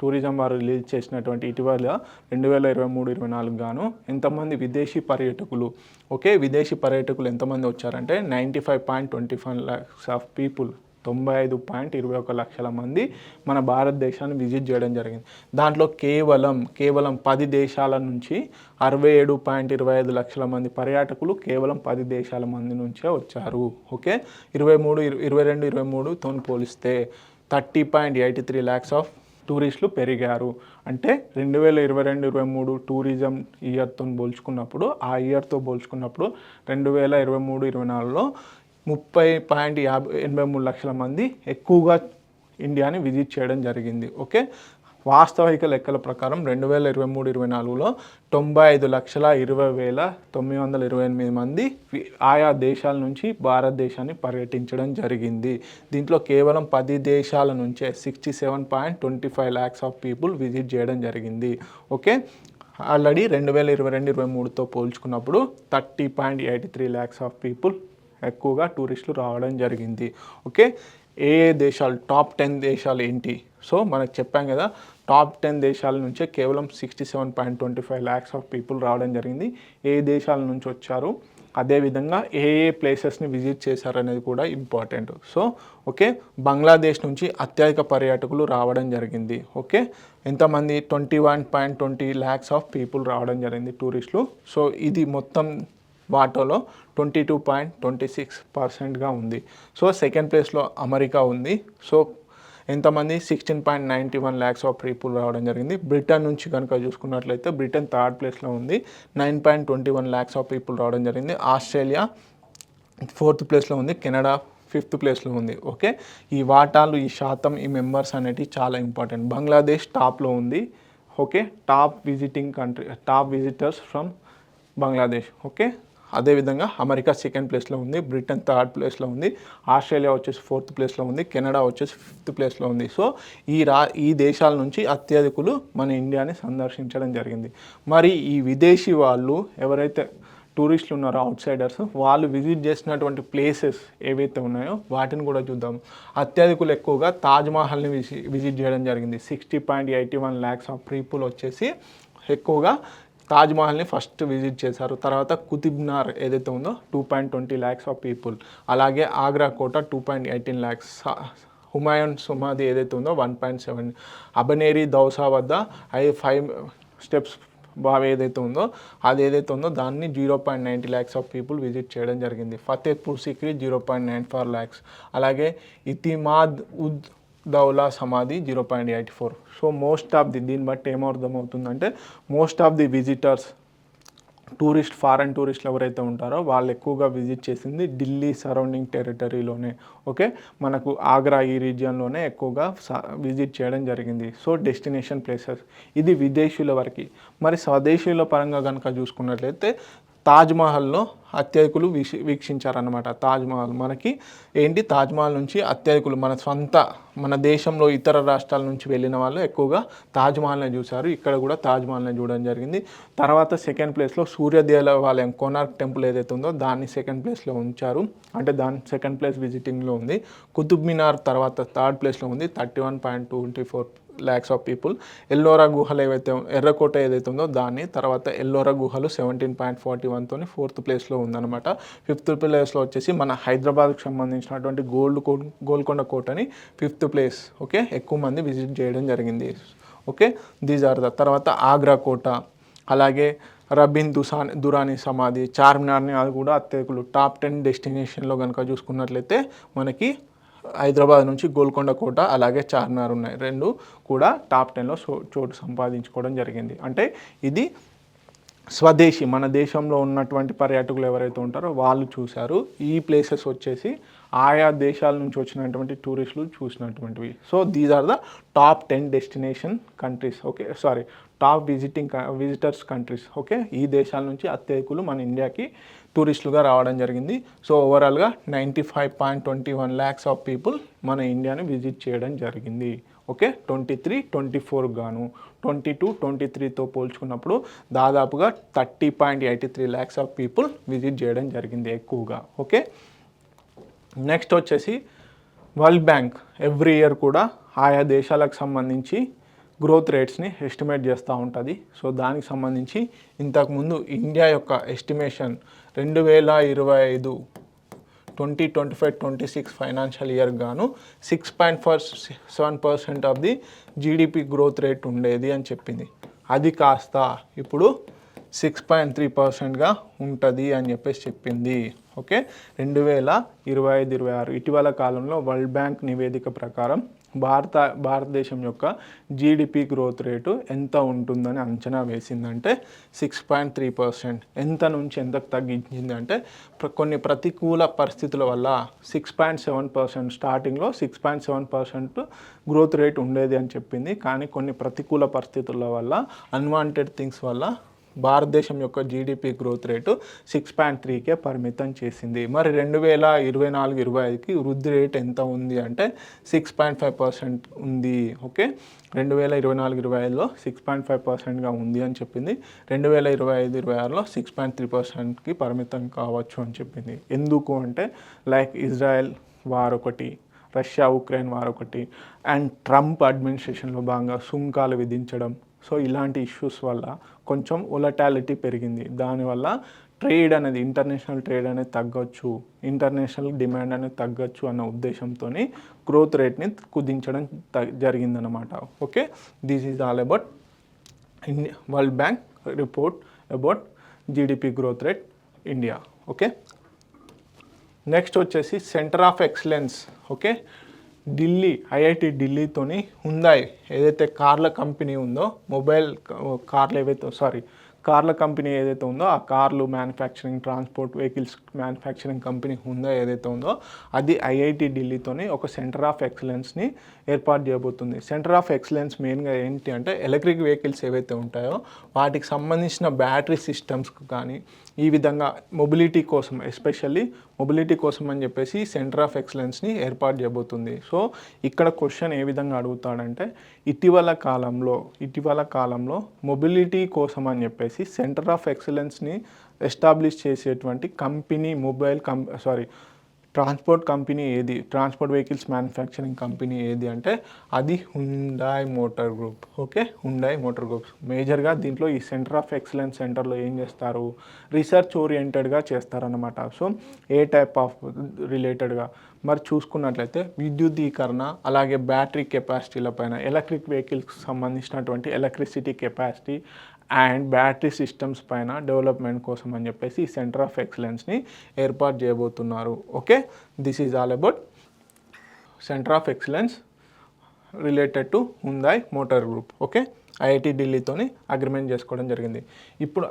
tourism వారు రిలీజ్ చేసినటువంటి ఇటీవల 2023-24 గాను ఎంతమంది విదేశీ పర్యాటకులు, ఓకే, విదేశీ పర్యాటకులు ఎంతమంది వచ్చారంటే 95.25 lakhs ఆఫ్ పీపుల్, 95.21 లక్షల మంది మన భారతదేశాన్ని విజిట్ చేయడం జరిగింది. దాంట్లో కేవలం 10 దేశాల నుంచి 67.25 లక్షల మంది పర్యాటకులు కేవలం 10 దేశాల మంది నుంచే వచ్చారు. ఓకే, 22-23తో పోలిస్తే 30.83 lakhs ఆఫ్ టూరిస్టులు పెరిగారు. అంటే 2022-23 టూరిజం ఇయర్తో పోల్చుకున్నప్పుడు, ఆ ఇయర్తో పోల్చుకున్నప్పుడు 2023-24లో 30.83 లక్షల మంది ఎక్కువగా ఇండియాని విజిట్ చేయడం జరిగింది. ఓకే, వాస్తవిక లెక్కల ప్రకారం 2023-24లో 95,20,928 మంది ఆయా దేశాల నుంచి భారతదేశాన్ని పర్యటించడం జరిగింది. దీంట్లో కేవలం 10 దేశాల నుంచే 67.25 lakhs ఆఫ్ పీపుల్ విజిట్ చేయడం జరిగింది. ఓకే, ఆల్రెడీ 2022-23తో పోల్చుకున్నప్పుడు 30.83 lakhs ఆఫ్ పీపుల్ ఎక్కువగా టూరిస్టులు రావడం జరిగింది. ఓకే, ఏ దేశాలు, టాప్ 10 దేశాలు ఏంటి? సో మనకు చెప్పాం కదా, టాప్ 10 దేశాల నుంచే కేవలం 67.25 lakhs ఆఫ్ పీపుల్ రావడం జరిగింది. ఏ దేశాల నుంచి వచ్చారు, అదేవిధంగా ఏ ప్లేసెస్ని విజిట్ చేశారనేది కూడా ఇంపార్టెంట్. సో ఓకే, బంగ్లాదేశ్ నుంచి అత్యధిక పర్యాటకులు రావడం జరిగింది. ఓకే, ఎంతమంది 21.20 lakhs ఆఫ్ పీపుల్ రావడం జరిగింది టూరిస్టులు. సో ఇది మొత్తం వాటాలో 22.26%గా ఉంది. సో సెకండ్ ప్లేస్లో అమెరికా ఉంది. సో ఎంతమంది 16.91 lakhs ఆఫ్ పీపుల్ రావడం జరిగింది. బ్రిటన్ నుంచి కనుక చూసుకున్నట్లయితే బ్రిటన్ థర్డ్ ప్లేస్లో ఉంది, 9.21 lakhs ఆఫ్ పీపుల్ రావడం జరిగింది. ఆస్ట్రేలియా ఫోర్త్ ప్లేస్లో ఉంది, కెనడా ఫిఫ్త్ ప్లేస్లో ఉంది. ఓకే, ఈ వాటాలు, ఈ శాతం, ఈ మెంబర్స్ అనేటివి చాలా ఇంపార్టెంట్. బంగ్లాదేశ్ టాప్లో ఉంది. Okay, top visitors from Bangladesh. Okay, అదేవిధంగా అమెరికా సెకండ్ ప్లేస్లో ఉంది, బ్రిటన్ థర్డ్ ప్లేస్లో ఉంది, ఆస్ట్రేలియా వచ్చేసి ఫోర్త్ ప్లేస్లో ఉంది, కెనడా వచ్చేసి ఫిఫ్త్ ప్లేస్లో ఉంది. సో ఈ దేశాల నుంచి అత్యధికులు మన ఇండియాని సందర్శించడం జరిగింది. మరి ఈ విదేశీ వాళ్ళు ఎవరైతే టూరిస్టులు ఉన్నారో, అవుట్ సైడర్స్, వాళ్ళు విజిట్ చేసినటువంటి ప్లేసెస్ ఏవైతే ఉన్నాయో వాటిని కూడా చూద్దాం. అత్యధికులు ఎక్కువగా తాజ్మహల్ని విజిట్ చేయడం జరిగింది. 60.81 lakhs ఆఫ్ పీపుల్ వచ్చేసి ఎక్కువగా తాజ్మహల్ని ఫస్ట్ విజిట్ చేశారు. తర్వాత కుతుబ్మినార్ ఏదైతే ఉందో 2.20 lakhs ఆఫ్ పీపుల్. అలాగే ఆగ్రా కోట 2.18 lakhs. హుమాయూన్ సమాధి ఏదైతే ఉందో 1.7. అబనేరి దౌసా వద్ద 5 స్టెప్స్ బావి ఏదైతే ఉందో దాన్ని 0.90 lakhs ఆఫ్ పీపుల్ విజిట్ చేయడం జరిగింది. ఫతేపూర్ సిక్రీ 0.94 lakhs. అలాగే ఇతిమాద్ ఉద్ దౌలా సమాధి 0.84. సో దీన్ని బట్టి ఏమర్థమవుతుందంటే most of the visitors, foreign టూరిస్టులు ఎవరైతే ఉంటారో వాళ్ళు ఎక్కువగా విజిట్ చేసింది ఢిల్లీ సరౌండింగ్ టెరిటరీలోనే. ఓకే, మనకు ఆగ్రా ఈ రీజియన్లోనే ఎక్కువగా విజిట్ చేయడం జరిగింది. సో డెస్టినేషన్ ప్లేసెస్ ఇది విదేశీయుల వరకు. మరి స్వదేశీయుల పరంగా కనుక చూసుకున్నట్లయితే తాజ్మహల్లో అత్యధికులు వీక్షించారనమాట. తాజ్మహల్ మనకి తాజ్మహల్ నుంచి అత్యధికులు మన దేశంలో ఇతర రాష్ట్రాల నుంచి వెళ్ళిన వాళ్ళు ఎక్కువగా తాజ్మహల్ని చూశారు. ఇక్కడ కూడా తాజ్మహల్ని చూడడం జరిగింది. తర్వాత సెకండ్ ప్లేస్లో సూర్య దేవాలయం కోనార్క్ టెంపుల్ ఏదైతే ఉందో దాన్ని సెకండ్ ప్లేస్లో ఉంచారు. అంటే దాని సెకండ్ ప్లేస్ విజిటింగ్లో ఉంది. కుతుబ్ మినార్ తర్వాత థర్డ్ ప్లేస్లో ఉంది, 31.24 lakhs ఆఫ్ పీపుల్. ఎల్లోరా గుహలు ఎర్రకోట ఏదైతే ఉందో దాన్ని, తర్వాత ఎల్లోరా గుహలు 17.41తో ఫోర్త్ ప్లేస్లో ఉందన్నమాట. ఫిఫ్త్ ప్లేస్లో వచ్చేసి మన హైదరాబాద్కి సంబంధించినటువంటి గోల్కొండ కోటని ఫిఫ్త్ ప్లేస్. ఓకే, ఎక్కువ మంది విజిట్ చేయడం జరిగింది. ఓకే, దీస్ ఆర్ తర్వాత ఆగ్రా కోట, అలాగే రబీన్ దురానీ సమాధి, చార్మినార్ని, అది కూడా అత్యధికులు టాప్ 10 డెస్టినేషన్లో కనుక చూసుకున్నట్లయితే మనకి హైదరాబాద్ నుంచి గోల్కొండ కోట అలాగే చార్మినార్ ఉన్నాయి. రెండు కూడా టాప్ 10లో చోటు సంపాదించుకోవడం జరిగింది. అంటే ఇది స్వదేశీ, మన దేశంలో ఉన్నటువంటి పర్యాటకులు ఎవరైతే ఉంటారో వాళ్ళు చూశారు. ఈ ప్లేసెస్ వచ్చేసి ఆయా దేశాల నుంచి వచ్చినటువంటి టూరిస్టులు చూసినటువంటివి. So these are the top 10 destination countries. Okay, top visitors countries. Okay, ఈ దేశాల నుంచి అత్యధికులు మన ఇండియాకి టూరిస్టులుగా రావడం జరిగింది. సో ఓవరాల్గా 95.21 lakhs ఆఫ్ పీపుల్ మన ఇండియాని విజిట్ చేయడం జరిగింది. ఓకే, 23-24 గాను 22-23తో పోల్చుకున్నప్పుడు దాదాపుగా 30.83 lakhs ఆఫ్ పీపుల్ విజిట్ చేయడం జరిగింది ఎక్కువగా. ఓకే, నెక్స్ట్ వచ్చేసి వరల్డ్ బ్యాంక్ ఎవ్రీ ఇయర్ కూడా ఆయా దేశాలకు సంబంధించి గ్రోత్ రేట్స్ని ఎస్టిమేట్ చేస్తూ ఉంటుంది. సో దానికి సంబంధించి ఇంతకుముందు ఇండియా యొక్క ఎస్టిమేషన్ 2025-26 ఫైనాన్షియల్ ఇయర్ గాను 6.47% of the GDP growth rate ఉండేది అని చెప్పింది. అది కాస్త ఇప్పుడు 6.3%గా ఉంటుంది అని చెప్పేసి చెప్పింది. ఓకే, 2025-26 ఇటీవల కాలంలో వరల్డ్ బ్యాంక్ నివేదిక ప్రకారం భారతదేశం యొక్క జీడిపి గ్రోత్ రేటు ఎంత ఉంటుందని అంచనా వేసిందంటే 6.3%. ఎంత నుంచి ఎంతకు తగ్గించింది అంటే కొన్ని ప్రతికూల పరిస్థితుల వల్ల 6.7%, స్టార్టింగ్లో 6.7% గ్రోత్ రేట్ ఉండేది అని చెప్పింది. కానీ కొన్ని ప్రతికూల పరిస్థితుల వల్ల, అన్వాంటెడ్ థింగ్స్ వల్ల భారతదేశం యొక్క జీడిపి గ్రోత్ రేటు 6.3కే పరిమితం చేసింది. మరి 2024-25కి వృద్ధి రేట్ ఎంత ఉంది అంటే 6.5% ఉంది. ఓకే, 2024-25లో 6.5%గా ఉంది అని చెప్పింది. 2025-26లో 6.3%కి పరిమితం కావచ్చు అని చెప్పింది. ఎందుకు అంటే లైక్ ఇజ్రాయెల్ వార్ ఒకటి, రష్యా ఉక్రెయిన్ వార్ ఒకటి, అండ్ ట్రంప్ అడ్మినిస్ట్రేషన్లో భాగంగా సుంకాలు విధించడం. సో ఇలాంటి ఇష్యూస్ వల్ల కొంచెం వొలటాలిటీ పెరిగింది. దానివల్ల ఇంటర్నేషనల్ ట్రేడ్ అనేది తగ్గొచ్చు, ఇంటర్నేషనల్ డిమాండ్ అనేది తగ్గొచ్చు అన్న ఉద్దేశంతో గ్రోత్ రేట్ని కుదించడం జరిగిందనమాట. Okay, this is all about world bank report about GDP growth rate. India. Okay, next వచ్చేసి centre of excellence. Okay, Delhi, IIT ఢిల్లీతోని హుందాయ్ ఏదైతే కార్ల కంపెనీ ఉందో, కార్లు ఏవైతే కార్ల కంపెనీ ఏదైతే ఉందో, ఆ కార్లు manufacturing, transport vehicles manufacturing company హుందాయ్ ఏదైతే ఉందో అది ఐఐటి ఢిల్లీతోని ఒక సెంటర్ ఆఫ్ ఎక్సలెన్స్ని ఏర్పాటు చేయబోతుంది. సెంటర్ ఆఫ్ ఎక్సలెన్స్ మెయిన్గా ఏంటి అంటే ఎలక్ట్రిక్ వెహికల్స్ ఏవైతే ఉంటాయో వాటికి సంబంధించిన బ్యాటరీ సిస్టమ్స్కి కానీ ఈ విధంగా మొబిలిటీ కోసం, ఎస్పెషల్లీ మొబిలిటీ కోసం అని చెప్పేసి సెంటర్ ఆఫ్ ఎక్సలెన్స్ని ఏర్పాటు చేయబోతుంది. సో ఇక్కడ క్వశ్చన్ ఏ విధంగా అడుగుతాడంటే ఇటీవల కాలంలో మొబిలిటీ కోసం అని చెప్పేసి సెంటర్ ఆఫ్ ఎక్సలెన్స్ని ఎస్టాబ్లిష్ చేసేటువంటి కంపెనీ ట్రాన్స్పోర్ట్ కంపెనీ ఏది, ట్రాన్స్పోర్ట్ వెహికల్స్ మ్యానుఫ్యాక్చరింగ్ కంపెనీ ఏది అంటే అది Hyundai motor group. Okay, Hyundai motor group మేజర్గా దీంట్లో ఈ సెంటర్ ఆఫ్ ఎక్సలెన్స్ సెంటర్లో ఏం చేస్తారు, రీసెర్చ్ ఓరియంటెడ్గా చేస్తారన్నమాట. సో ఏ టైప్ ఆఫ్ రిలేటెడ్గా మరి చూసుకున్నట్లయితే విద్యుదీకరణ, అలాగే బ్యాటరీ కెపాసిటీల పైన, ఎలక్ట్రిక్ వెహికల్స్కి సంబంధించినటువంటి electricity capacity and battery systems పైన డెవలప్మెంట్ కోసం అని చెప్పేసి ఈ సెంటర్ ఆఫ్ ఎక్సలెన్స్ని ఏర్పాటు చేయబోతున్నారు. Okay, this is all about centre of excellence related to Hyundai motor group. Okay, IIT ఢిల్లీతోని అగ్రిమెంట్ చేసుకోవడం జరిగింది. ఇప్పుడు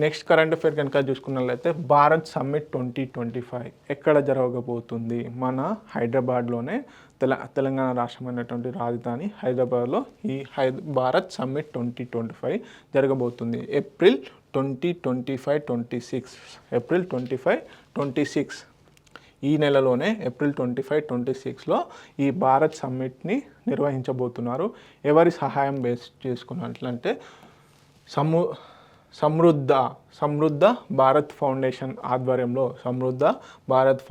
నెక్స్ట్ కరెంట్ అఫేర్ కనుక చూసుకున్నట్లయితే భారత్ సమ్మిట్ 2025 ఎక్కడ జరగబోతుంది? మన హైదరాబాద్లోనే, తెలంగాణ రాష్ట్రమైనటువంటి రాజధాని హైదరాబాద్లో ఈ భారత్ సమ్మిట్ 2025 జరగబోతుంది. ఏప్రిల్ 25-26 ఏప్రిల్ 25-26 ఈ నెలలోనే ఏప్రిల్ 25-26లో ఈ భారత్ సమ్మిట్ని నిర్వహించబోతున్నారు. ఎవరి సహాయం బేస్ చేసుకున్నట్లంటే సమృద్ధ భారత్ ఫౌండేషన్ ఆధ్వర్యంలో భారత్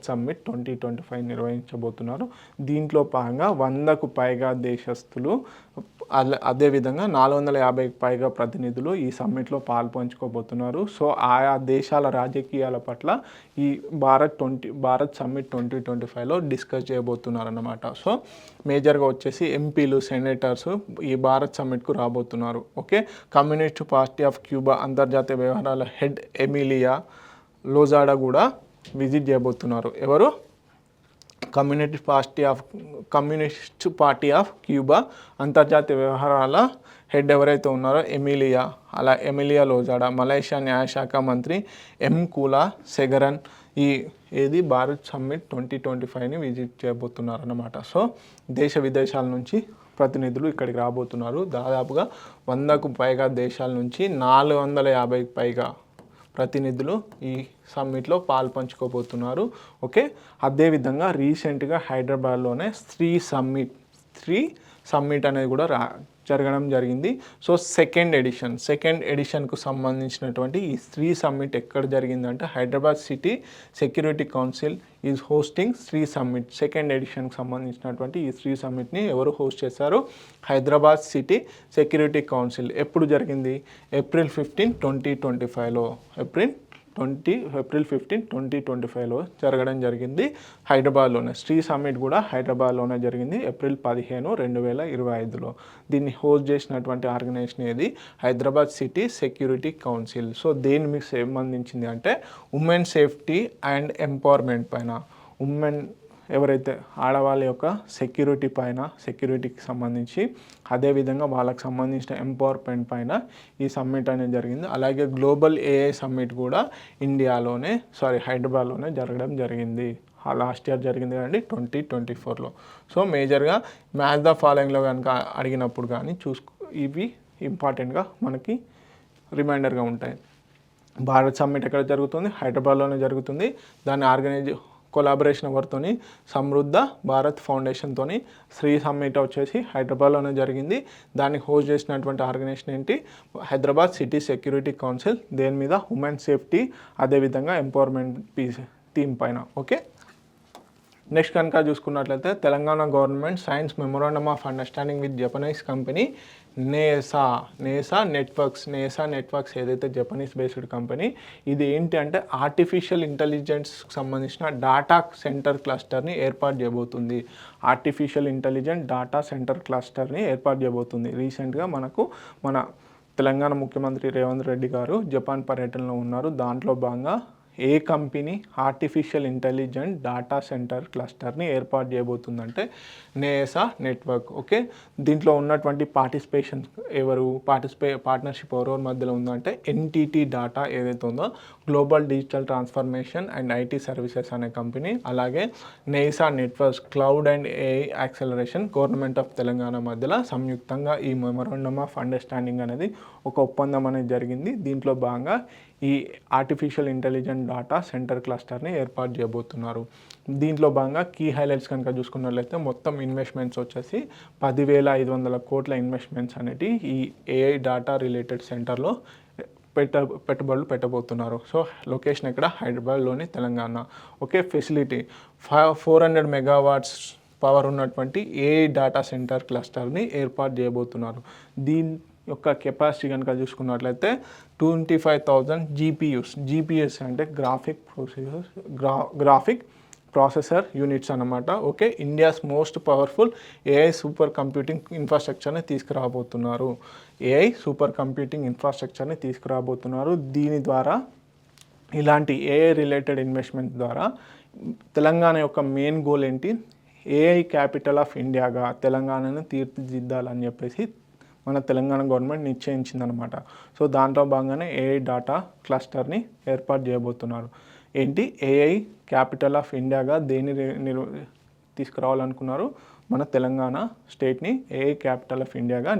సమ్మిట్ 2025 నిర్వహించబోతున్నారు. దీంట్లో భాగంగా 100కు పైగా దేశస్తులు, అదేవిధంగా 450కి పైగా ప్రతినిధులు ఈ సమ్మిట్లో పాల్పంచుకోబోతున్నారు. సో ఆయా దేశాల రాజకీయాల పట్ల ఈ భారత్ సమ్మిట్ 2025లో డిస్కస్ చేయబోతున్నారు అన్నమాట. సో మేజర్గా వచ్చేసి ఎంపీలు, సెనేటర్స్ ఈ భారత్ సమ్మిట్కు రాబోతున్నారు. Okay, communist party of Cuba అంతర్జాతీయ వ్యవహారాల హెడ్ ఎమిలియా లోజాడా కూడా విజిట్ చేయబోతున్నారు. ఎవరు? కమ్యూనిస్ట్ పార్టీ ఆఫ్ క్యూబా అంతర్జాతీయ వ్యవహారాల హెడ్ ఎవరైతే ఉన్నారో ఎమిలియా లోజాడా, మలేషియా న్యాయశాఖ మంత్రి కులా సెగరన్ ఏది భారత్ సమ్మిట్ 2025ని విజిట్ చేయబోతున్నారు అన్నమాట. సో దేశ విదేశాల నుంచి ప్రతినిధులు ఇక్కడికి రాబోతున్నారు. దాదాపుగా 100కు పైగా దేశాల నుంచి 450కి పైగా ప్రతినిధులు ఈ సమ్మిట్లో పాల్పంచుకోబోతున్నారు. ఓకే, అదేవిధంగా రీసెంట్గా హైదరాబాద్లోనే స్త్రీ సమ్మిట్ అనేది కూడా జరగడం జరిగింది. సో సెకండ్ ఎడిషన్కు సంబంధించినటువంటి ఈ స్త్రీ సమ్మిట్ ఎక్కడ జరిగిందంటే Hyderabad city security council is hosting స్త్రీ సమ్మిట్. సెకండ్ ఎడిషన్కి సంబంధించినటువంటి ఈ స్త్రీ సమ్మిట్ని ఎవరు హోస్ట్ చేశారు? Hyderabad city security council. ఎప్పుడు జరిగింది? ఏప్రిల్ 15, 2025లో ఏప్రిల్ 15, 2025లో జరగడం జరిగింది హైదరాబాద్లోనే. స్ట్రీ సమ్మిట్ కూడా హైదరాబాద్లోనే జరిగింది ఏప్రిల్ 15, 2025లో. దీన్ని హోస్ట్ చేసినటువంటి ఆర్గనైజేషన్ ఏది? Hyderabad city security council. So దేనికి సంబంధించింది అంటే ఉమెన్ సేఫ్టీ అండ్ ఎంపవర్మెంట్ పైన, ఎవరైతే ఆడవాళ్ళ యొక్క సెక్యూరిటీకి సంబంధించి, అదేవిధంగా వాళ్ళకి సంబంధించిన ఎంపవర్మెంట్ పైన ఈ సమ్మిట్ అనేది జరిగింది. అలాగే గ్లోబల్ ఏఐ సమ్మిట్ కూడా హైదరాబాద్లోనే జరగడం జరిగింది. లాస్ట్ ఇయర్ జరిగింది కానీ 2024లో. సో మేజర్గా మ్యాచ్ ద ఫాలోయింగ్లో కనుక అడిగినప్పుడు కానీ ఇవి ఇంపార్టెంట్గా మనకి రిమైండర్గా ఉంటాయి. భారత్ సమ్మిట్ ఎక్కడ జరుగుతుంది? హైదరాబాద్లోనే జరుగుతుంది. దాన్ని కొలాబరేషన్ ఎవరితోని? సమృద్ధ భారత్ ఫౌండేషన్తోని. స్త్రీ సమ్మిట్ వచ్చేసి హైదరాబాద్లోనే జరిగింది. దాన్ని హోస్ట్ చేసినటువంటి ఆర్గనైజేషన్ ఏంటి? Hyderabad city security council. దేని మీద? ఉమెన్ సేఫ్టీ, అదేవిధంగా ఎంపవర్మెంట్ థీమ్ పైన. ఓకే, నెక్స్ట్ కనుక చూసుకున్నట్లయితే Telangana government science memorandum of understanding with Japanese company నేసా networks ఏదైతే జపనీస్ బేస్డ్ కంపెనీ, ఇది ఏంటి అంటే ఆర్టిఫిషియల్ ఇంటెలిజెన్స్కి సంబంధించిన డాటా సెంటర్ క్లస్టర్ని ఏర్పాటు చేయబోతుంది. రీసెంట్గా మన తెలంగాణ ముఖ్యమంత్రి రేవంత్ రెడ్డి గారు జపాన్ పర్యటనలో ఉన్నారు. దాంట్లో భాగంగా ఏ company artificial intelligent data centre క్లస్టర్ని ఏర్పాటు చేయబోతుందంటే నేసా నెట్వర్క్. ఓకే, దీంట్లో ఉన్నటువంటి పార్ట్నర్షిప్ ఎవరెవరి మధ్యలో ఉందంటే ఎన్టీటీ డాటా ఏదైతే ఉందో global digital transformation and IT services అనే కంపెనీ, అలాగే Neysa networks cloud and AI acceleration government of Telangana మధ్యలో సంయుక్తంగా ఈ మెమరాండమ్ ఆఫ్ అండర్స్టాండింగ్ అనేది ఒక ఒప్పందం అనేది జరిగింది. దీంట్లో భాగంగా ఈ ఆర్టిఫిషియల్ ఇంటెలిజెంట్ డాటా సెంటర్ క్లస్టర్ని ఏర్పాటు చేయబోతున్నారు. దీంట్లో భాగంగా కీ హైలైట్స్ కనుక చూసుకున్నట్లయితే మొత్తం ఇన్వెస్ట్మెంట్స్ వచ్చేసి 10,500 కోట్ల ఇన్వెస్ట్మెంట్స్ అనేవి ఈ ఏఐ డాటా రిలేటెడ్ సెంటర్లో పెట్టుబడులు పెట్టబోతున్నారు. సో లొకేషన్ ఇక్కడ హైదరాబాద్లోని Telangana. Okay, facility 400 megawatts power ఉన్నటువంటి ఏఐ డాటా సెంటర్ క్లస్టర్ని ఏర్పాటు చేయబోతున్నారు. దీని యొక్క కెపాసిటీ కనుక చూసుకున్నట్లయితే 25,000 జీపీయూస్ అంటే గ్రాఫిక్ ప్రాసెసర్ యూనిట్స్ అన్నమాట. Okay, India's most powerful AI super computing ఇన్ఫ్రాస్ట్రక్చర్ని తీసుకురాబోతున్నారు. దీని ద్వారా ఇలాంటి ఏఐ రిలేటెడ్ ఇన్వెస్ట్మెంట్ ద్వారా తెలంగాణ యొక్క మెయిన్ గోల్ ఏంటి, ఏఐ క్యాపిటల్ ఆఫ్ ఇండియాగా తెలంగాణను తీర్చిదిద్దాలని చెప్పేసి మన తెలంగాణ గవర్నమెంట్ నిశ్చయించిందనమాట. సో దాంట్లో భాగంగానే ఏఐ డాటా క్లస్టర్ని ఏర్పాటు చేయబోతున్నారు. ఏంటి, ఏఐ క్యాపిటల్ ఆఫ్ ఇండియాగా దేన్ని తీసుకురావాలనుకున్నారు, మన తెలంగాణ స్టేట్ని ఏఐ క్యాపిటల్ ఆఫ్ ఇండియాగా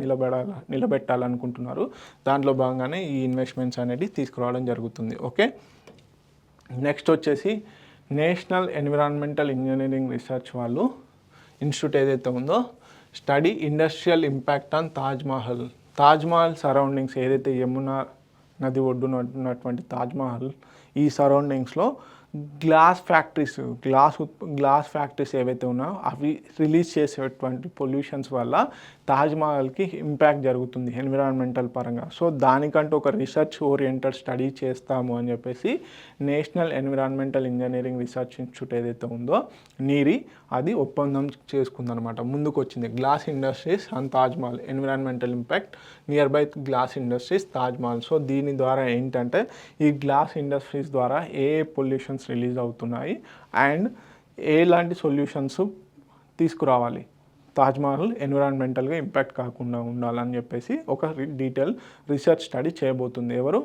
నిలబెట్టాలనుకుంటున్నారు. దాంట్లో భాగంగానే ఈ ఇన్వెస్ట్మెంట్స్ అనేది తీసుకురావడం జరుగుతుంది. ఓకే, నెక్స్ట్ వచ్చేసి నేషనల్ ఎన్విరాన్మెంటల్ ఇంజనీరింగ్ రీసెర్చ్ వాళ్ళు ఇన్స్టిట్యూట్ ఏదైతే ఉందో study industrial impact on Taj Mahal surroundings, ఏదైతే యమునా నది ఒడ్డున ఉన్నటువంటి తాజ్మహల్ ఈ సరౌండింగ్స్లో గ్లాస్ ఫ్యాక్టరీస్ ఏవైతే ఉన్నాయో అవి రిలీజ్ చేసేటువంటి పొల్యూషన్స్ వల్ల తాజ్మహల్కి ఇంపాక్ట్ జరుగుతుంది ఎన్విరాన్మెంటల్ పరంగా. సో దానికంటూ ఒక రీసెర్చ్ ఓరియంటెడ్ స్టడీ చేస్తాము అని చెప్పేసి national environmental engineering research institute ఏదైతే ఉందో నీరి అది ఒప్పందం చేసుకుందనమాట. ముందుకు వచ్చింది glass industries and Taj Mahal environmental impact near by glass industries Taj Mahal. So దీని ద్వారా ఏంటంటే ఈ గ్లాస్ ఇండస్ట్రీస్ ద్వారా ఏ పొల్యూషన్స్ రిలీజ్ అవుతున్నాయి అండ్ ఎలాంటి సొల్యూషన్స్ తీసుకురావాలి తాజ్మహల్ ఎన్విరాన్మెంటల్గా ఇంపాక్ట్ కాకుండా ఉండాలని చెప్పేసి ఒక డీటెయిల్ రీసెర్చ్ స్టడీ చేయబోతుంది. ఎవరు,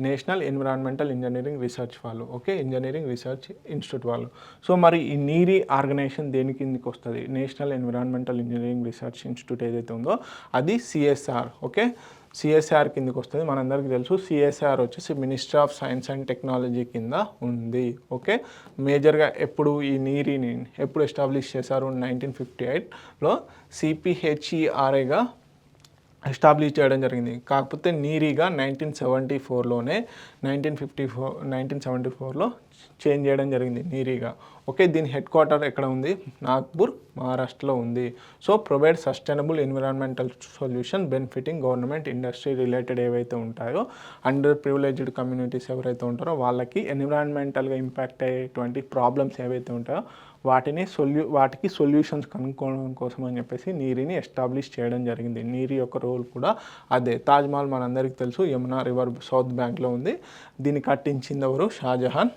నేషనల్ ఎన్విరాన్మెంటల్ ఇంజనీరింగ్ రీసెర్చ్ వాళ్ళు. ఓకే, ఇంజనీరింగ్ రీసెర్చ్ ఇన్స్టిట్యూట్ వాళ్ళు. సో మరి ఈ నీరి ఆర్గనైజేషన్ దేని కిందకి వస్తుంది, national environmental engineering research institute ఏదైతే ఉందో అది సిఎస్ఆర్. ఓకే, సిఎస్ఆర్ కిందకి వస్తుంది. మనందరికీ తెలుసు సిఎస్ఆర్ వచ్చేసి ministry of science and technology కింద ఉంది. ఓకే, మేజర్గా ఈ నీరిని ఎప్పుడు ఎస్టాబ్లిష్ చేశారు, 1958లో సిపిహెచ్ఈఆర్ఐగా ఎస్టాబ్లిష్ చేయడం జరిగింది. కాకపోతే నీరీగా 1974లో చేంజ్ చేయడం జరిగింది నీరీగా. ఓకే, దీని హెడ్ క్వార్టర్ ఎక్కడ ఉంది, నాగ్పూర్ మహారాష్ట్రలో ఉంది. So provide sustainable environmental solution benefiting government industry related ఏవైతే ఉంటాయో అండర్ ప్రివిలేజ్డ్ కమ్యూనిటీస్ ఎవరైతే ఉంటారో వాళ్ళకి ఎన్విరాన్మెంటల్గా ఇంపాక్ట్ అయ్యేటువంటి ప్రాబ్లమ్స్ ఏవైతే ఉంటాయో వాటికి సొల్యూషన్స్ కనుక్కోవడం కోసం అని చెప్పేసి నీరిని ఎస్టాబ్లిష్ చేయడం జరిగింది. నీరి యొక్క రోల్ కూడా అదే. తాజ్మహల్ మనందరికీ తెలుసు యమునా రివర్ సౌత్ బ్యాంక్లో ఉంది. దీన్ని కట్టించింది ఎవరు, షాజహాన్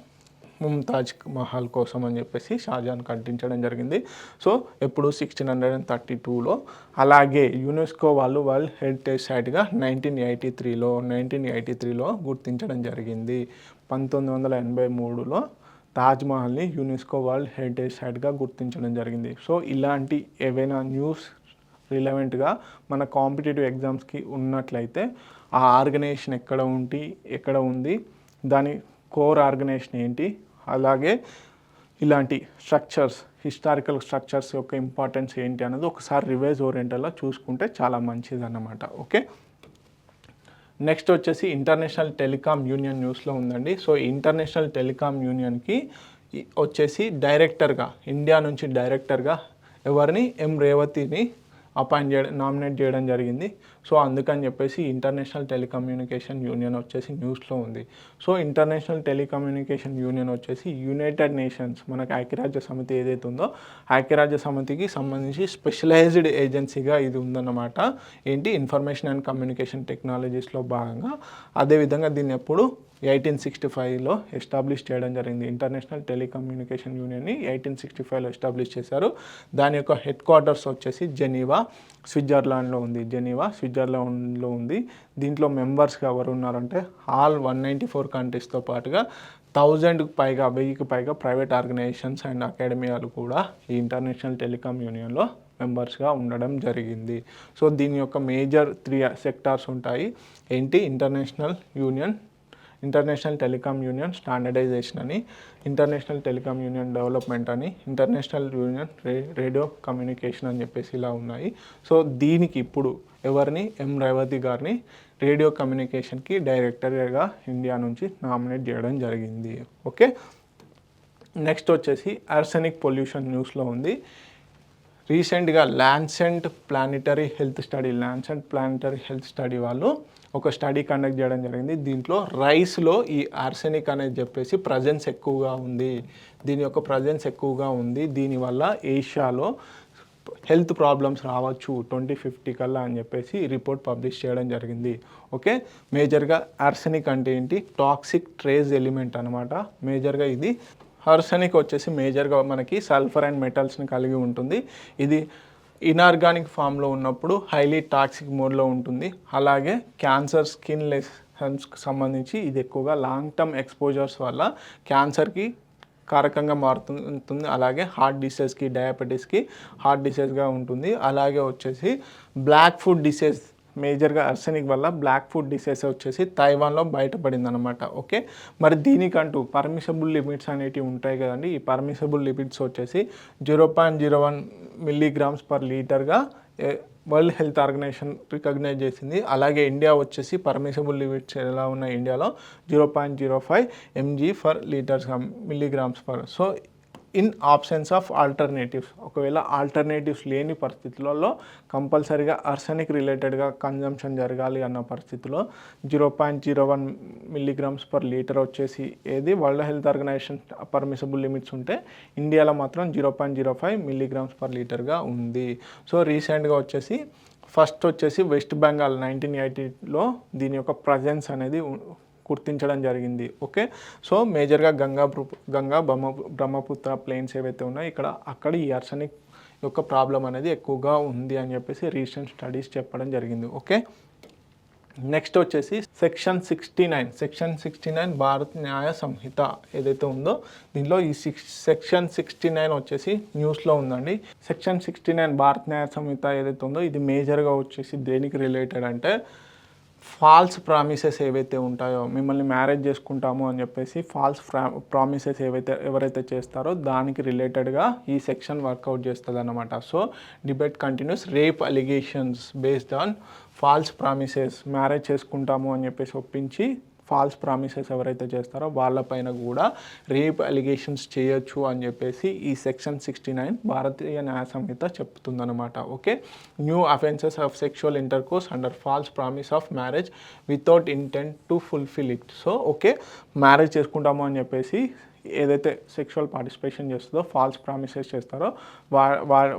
ముంతాజ్ మహల్ కోసం అని చెప్పేసి షాజహాన్ కట్టించడం జరిగింది. సో ఎప్పుడు 1632లో. అలాగే యునెస్కో వాళ్ళు వరల్డ్ హెరిటేజ్ సైట్గా 1983లో గుర్తించడం జరిగింది. 1983లో తాజ్మహల్ని యునెస్కో వరల్డ్ హెరిటేజ్ సైట్గా గుర్తించడం జరిగింది. సో ఇలాంటి ఏవైనా న్యూస్ రిలవెంట్గా మన కాంపిటేటివ్ ఎగ్జామ్స్కి ఉన్నట్లయితే ఆ ఆర్గనైజేషన్ ఎక్కడ ఉంది, దాని కోర్ ఆర్గనైజేషన్ ఏంటి, అలాగే ఇలాంటి హిస్టారికల్ స్ట్రక్చర్స్ యొక్క ఇంపార్టెన్స్ ఏంటి అన్నది ఒకసారి రివైజ్ ఓరియంటల్లో చూసుకుంటే చాలా మంచిది అన్నమాట. ఓకే, నెక్స్ట్ వచ్చేసి ఇంటర్నేషనల్ టెలికాం యూనియన్ న్యూస్లో ఉందండి. సో ఇంటర్నేషనల్ టెలికాం యూనియన్కి వచ్చేసి ఇండియా నుంచి డైరెక్టర్గా ఎవరిని, ఎం రేవతిని నామినేట్ చేయడం జరిగింది. సో అందుకని చెప్పేసి ఇంటర్నేషనల్ టెలికమ్యూనికేషన్ యూనియన్ వచ్చేసి న్యూస్లో ఉంది. సో ఇంటర్నేషనల్ టెలికమ్యూనికేషన్ యూనియన్ వచ్చేసి యునైటెడ్ నేషన్స్ మనకు ఐక్యరాజ్య సమితి ఏదైతే ఉందో ఐక్యరాజ్య సమితికి సంబంధించి స్పెషలైజ్డ్ ఏజెన్సీగా ఇది ఉందన్నమాట. ఏంటి ఇన్ఫర్మేషన్ అండ్ కమ్యూనికేషన్ టెక్నాలజీస్లో భాగంగా. అదేవిధంగా దీన్ని ఎప్పుడు 1865లో ఎస్టాబ్లిష్ చేయడం జరిగింది. ఇంటర్నేషనల్ టెలికమ్యూనికేషన్ యూనియన్ని 1865లో ఎస్టాబ్లిష్ చేశారు. దాని యొక్క హెడ్ క్వార్టర్స్ వచ్చేసి జెనీవా స్విట్జర్లాండ్లో ఉంది. దీంట్లో మెంబర్స్గా ఎవరు ఉన్నారంటే ఆల్ 194 కంట్రీస్తో పాటుగా 1000కి పైగా ప్రైవేట్ ఆర్గనైజేషన్స్ అండ్ అకాడమియాలు కూడా ఈ ఇంటర్నేషనల్ టెలికాం యూనియన్లో మెంబర్స్గా ఉండడం జరిగింది. సో దీని యొక్క మేజర్ 3 సెక్టార్స్ ఉంటాయి. ఏంటి ఇంటర్నేషనల్ టెలికాం యూనియన్ స్టాండర్డైజేషన్ అని, ఇంటర్నేషనల్ టెలికాం యూనియన్ డెవలప్మెంట్ అని, ఇంటర్నేషనల్ యూనియన్ రేడియో కమ్యూనికేషన్ అని చెప్పేసి ఇలా ఉన్నాయి. సో దీనికి ఇప్పుడు ఎవరిని రేవతి గారిని రేడియో కమ్యూనికేషన్కి డైరెక్టర్గా ఇండియా నుంచి నామినేట్ చేయడం జరిగింది. ఓకే, నెక్స్ట్ వచ్చేసి ఆర్సెనిక్ పొల్యూషన్ న్యూస్లో ఉంది. రీసెంట్గా ల్యాన్సెంట్ ప్లానిటరీ హెల్త్ స్టడీ వాళ్ళు ఒక స్టడీ కండక్ట్ చేయడం జరిగింది. దీంట్లో రైస్లో ఈ ఆర్సెనిక్ అనేది చెప్పేసి ప్రజెన్స్ ఎక్కువగా ఉంది. దీనివల్ల ఏషియాలో హెల్త్ ప్రాబ్లమ్స్ రావచ్చు 2050 కల్లా అని చెప్పేసి రిపోర్ట్ పబ్లిష్ చేయడం జరిగింది. ఓకే, మేజర్గా ఆర్సెనిక్ అంటే ఏంటి? టాక్సిక్ ట్రేస్ ఎలిమెంట్ అనమాట. మేజర్గా ఇది ఆర్సెనిక్ వచ్చేసి మేజర్గా మనకి సల్ఫర్ అండ్ మెటల్స్ని కలిగి ఉంటుంది. ఇది ఇనార్గానిక్ ఫామ్లో ఉన్నప్పుడు హైలీ టాక్సిక్ మోడ్లో ఉంటుంది. అలాగే క్యాన్సర్, స్కిన్ లెషన్స్కి సంబంధించి ఇది ఎక్కువగా లాంగ్ టర్మ్ ఎక్స్పోజర్స్ వల్ల క్యాన్సర్కి కారకంగా మారుతుంది. అలాగే హార్ట్ డిసీజ్కి, డయాబెటీస్కి హార్ట్ డిసీజ్గా ఉంటుంది. అలాగే వచ్చేసి బ్లాక్ ఫుడ్ డిసీజ్, మేజర్గా ఆర్సెనిక్ వల్ల బ్లాక్ ఫుడ్ డిసీజ్ వచ్చేసి తైవాన్లో బయటపడింది అనమాట. ఓకే, మరి దీనికంటూ పర్మిసబుల్ లిమిట్స్ అనేటివి ఉంటాయి కదండి. ఈ పర్మిసబుల్ లిమిట్స్ వచ్చేసి 0.01 మిల్లీగ్రామ్స్ పర్ లీటర్గా వరల్డ్ హెల్త్ ఆర్గనైజేషన్ రికగ్నైజ్ చేసింది. అలాగే ఇండియా వచ్చేసి పర్మిసబుల్ లిమిట్స్ ఎలా ఉన్నాయి ఇండియాలో 0.05 mg for milligrams per. So in absence of alternatives, ఒకవేళ ఆల్టర్నేటివ్స్ లేని పరిస్థితులలో కంపల్సరీగా ఆర్సెనిక్ రిలేటెడ్గా కన్జంప్షన్ జరగాలి అన్న పరిస్థితిలో 0.01 మిల్లీగ్రామ్స్ పర్ లీటర్ వచ్చేసి ఏది world health organisation permissible limits ఉంటే ఇండియాలో మాత్రం 0.05 మిల్లీగ్రామ్స్ పర్ లీటర్గా ఉంది. సో రీసెంట్గా వచ్చేసి ఫస్ట్ వచ్చేసి వెస్ట్ బెంగాల్ 1980లో దీని యొక్క ప్రజెన్స్ అనేది గుర్తించడం జరిగింది. ఓకే, సో మేజర్గా గంగా బ్రహ్మపుత్ర ప్లేన్స్ ఏవైతే ఉన్నాయో అక్కడ ఈ ఆర్సెనిక్ యొక్క ప్రాబ్లం అనేది ఎక్కువగా ఉంది అని చెప్పేసి రీసెంట్ స్టడీస్ చెప్పడం జరిగింది. ఓకే, నెక్స్ట్ వచ్చేసి సెక్షన్ 69 భారత్ న్యాయ సంహిత ఏదైతే ఉందో దీనిలో ఈ సెక్షన్ 69 వచ్చేసి న్యూస్లో ఉందండి. సెక్షన్ 69 భారత్ న్యాయ సంహిత ఏదైతే ఉందో ఇది మేజర్గా వచ్చేసి దేనికి రిలేటెడ్ అంటే ఫాల్స్ ప్రామిసెస్ ఏవైతే ఉంటాయో, మిమ్మల్ని మ్యారేజ్ చేసుకుంటాము అని చెప్పేసి ఫాల్స్ ప్రామిసెస్ ఎవరైతే చేస్తారో దానికి రిలేటెడ్గా ఈ సెక్షన్ వర్కౌట్ చేస్తుంది అన్నమాట. So debate continuous. Rape allegations based on falls promises, marriage చేసుకుంటాము అని చెప్పేసి ఒప్పించి ఫాల్స్ ప్రామిసెస్ ఎవరైతే చేస్తారో వాళ్ళపైన కూడా రేప్ అలిగేషన్స్ చేయొచ్చు అని చెప్పేసి ఈ సెక్షన్ 69 భారతీయ న్యాయ సంహిత చెప్తుందన్నమాట. Okay, new offences of sexual intercourse under false promise of marriage without intent to fulfil it. So okay, marriage చేసుకుంటాము అని చెప్పేసి ఏదైతే సెక్షువల్ పార్టిసిపేషన్ చేస్తుందో ఫాల్స్ ప్రామిసెస్ చేస్తారో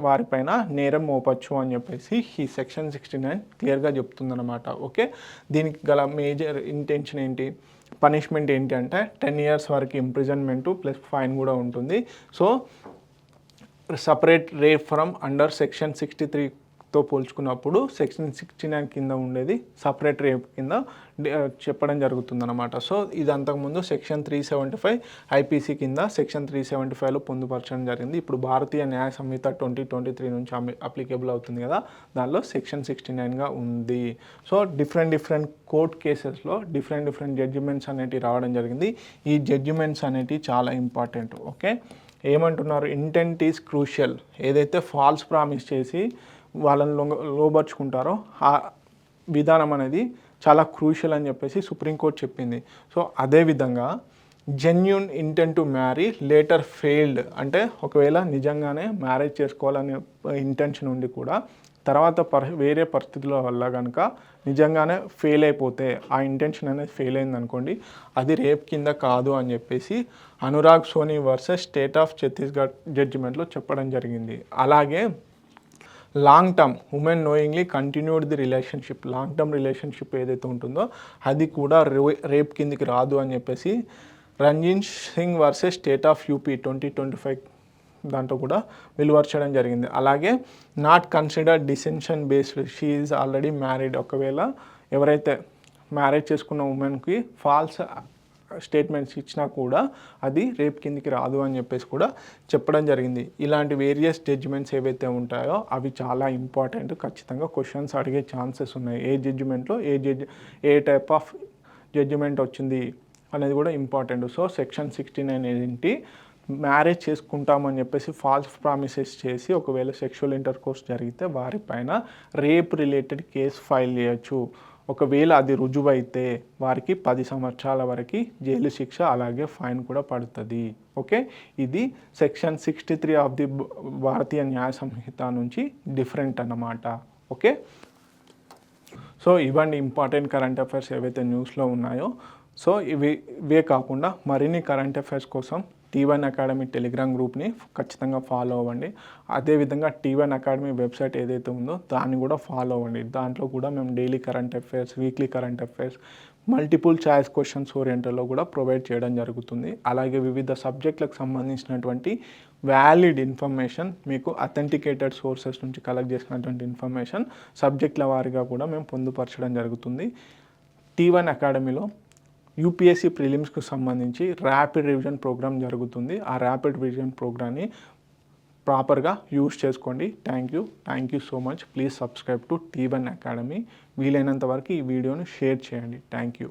వారిపైన నేరం మోపచ్చు అని చెప్పేసి ఈ సెక్షన్ 69 క్లియర్గా చెప్తుందన్నమాట. ఓకే, దీనికి గల మేజర్ ఇంటెన్షన్ ఏంటి, పనిష్మెంట్ ఏంటి అంటే 10 years వరకు ఇంప్రిజన్మెంటు ప్లస్ ఫైన్ కూడా ఉంటుంది. So separate rape from under section 63తో పోల్చుకున్నప్పుడు సెక్షన్ 69 కింద ఉండేది సపరేట్ రేప్ కింద చెప్పడం జరుగుతుందన్నమాట. సో ఇది అంతకుముందు సెక్షన్ 375 ఐపీసీ కింద సెక్షన్ 375లో పొందుపరచడం జరిగింది. ఇప్పుడు భారతీయ న్యాయ సంహిత 2023 నుంచి అప్లికేబుల్ అవుతుంది కదా, దానిలో సెక్షన్ 69గా ఉంది. సో డిఫరెంట్ కోర్ట్ కేసెస్లో డిఫరెంట్ జడ్జిమెంట్స్ అనేటివి రావడం జరిగింది. ఈ జడ్జిమెంట్స్ అనేటివి చాలా ఇంపార్టెంట్. ఓకే, ఏమంటున్నారు, ఇంటెంట్ ఈజ్ క్రూషియల్. ఏదైతే ఫాల్స్ ప్రామిస్ చేసి వాళ్ళని లోబర్చుకుంటారో ఆ విధానం అనేది చాలా క్రూషియల్ అని చెప్పేసి సుప్రీంకోర్టు చెప్పింది. సో అదేవిధంగా genuine intent to marry later failed అంటే ఒకవేళ నిజంగానే మ్యారేజ్ చేసుకోవాలనే ఇంటెన్షన్ ఉండి కూడా తర్వాత వేరే పరిస్థితుల వల్ల కనుక నిజంగానే ఫెయిల్ అయిపోతే ఆ ఇంటెన్షన్ అనేది ఫెయిల్ అయింది అనుకోండి, అది రేప్ కింద కాదు అని చెప్పేసి Anurag Soni versus state of Chhattisgarh జడ్జిమెంట్లో చెప్పడం జరిగింది. అలాగే long term women knowingly continued the relationship, long term relationship ఏదైతే ఉంటుందో అది కూడా రేప్ కిందికి రాదు అని చెప్పేసి Ranjin Singh versus state of UP 2025 దాంట్లో కూడా వెలువరచడం జరిగింది. అలాగే not consider dissension based, she is already married, ఒకవేళ ఎవరైతే మ్యారేజ్ చేసుకున్న ఉమెన్కి ఫాల్స్ స్టేట్మెంట్స్ ఇచ్చినా కూడా అది రేప్ కిందికి రాదు అని చెప్పేసి కూడా చెప్పడం జరిగింది. ఇలాంటి వేరియస్ జడ్జిమెంట్స్ ఏవైతే ఉంటాయో అవి చాలా ఇంపార్టెంట్, ఖచ్చితంగా క్వశ్చన్స్ అడిగే ఛాన్సెస్ ఉన్నాయి. ఏ జడ్జిమెంట్లో ఏ టైప్ ఆఫ్ జడ్జిమెంట్ వచ్చింది అనేది కూడా ఇంపార్టెంట్. సో సెక్షన్ 69 ఏంటి, మ్యారేజ్ చేసుకుంటామని చెప్పేసి ఫాల్స్ ప్రామిసెస్ చేసి ఒకవేళ సెక్షువల్ ఇంటర్కోర్స్ జరిగితే వారిపైన రేప్ రిలేటెడ్ కేసు ఫైల్ చేయొచ్చు. ఒకవేళ అది రుజువైతే వారికి 10 సంవత్సరాల వరకు జైలు శిక్ష అలాగే ఫైన్ కూడా పడుతుంది. ఓకే, ఇది సెక్షన్ 63 ఆఫ్ ది భారతీయ న్యాయ సంహిత నుంచి డిఫరెంట్ అన్నమాట. ఓకే, సో ఇవన్నీ ఇంపార్టెంట్ కరెంట్ అఫైర్స్ ఏవైతే న్యూస్లో ఉన్నాయో. సో ఇవే కాకుండా మరిన్ని కరెంట్ అఫైర్స్ కోసం T1 అకాడమీ టెలిగ్రామ్ గ్రూప్ని ఖచ్చితంగా ఫాలో అవ్వండి. అదేవిధంగా T1 అకాడమీ వెబ్సైట్ ఏదైతే ఉందో దాన్ని కూడా ఫాలో అవ్వండి. దాంట్లో కూడా మేము daily current affairs, weekly current affairs, multiple choice questions ఓరియంటెడ్లో కూడా ప్రొవైడ్ చేయడం జరుగుతుంది. అలాగే వివిధ సబ్జెక్టులకు సంబంధించినటువంటి వ్యాలిడ్ ఇన్ఫర్మేషన్, మీకు అథెంటికేటెడ్ సోర్సెస్ నుంచి కలెక్ట్ చేసినటువంటి ఇన్ఫర్మేషన్ సబ్జెక్టుల వారీగా కూడా మేము పొందుపరచడం జరుగుతుంది. T1 అకాడమీలో యూపీఎస్సీ ప్రిలిమ్స్కి సంబంధించి ర్యాపిడ్ రివిజన్ ప్రోగ్రామ్ జరుగుతుంది. ఆ ర్యాపిడ్ రివిజన్ ప్రోగ్రామ్ని ప్రాపర్గా యూజ్ చేసుకోండి. Thank you so much. Please subscribe to T1 academy. వీలైనంత వరకు ఈ వీడియోని షేర్ చేయండి. Thank you.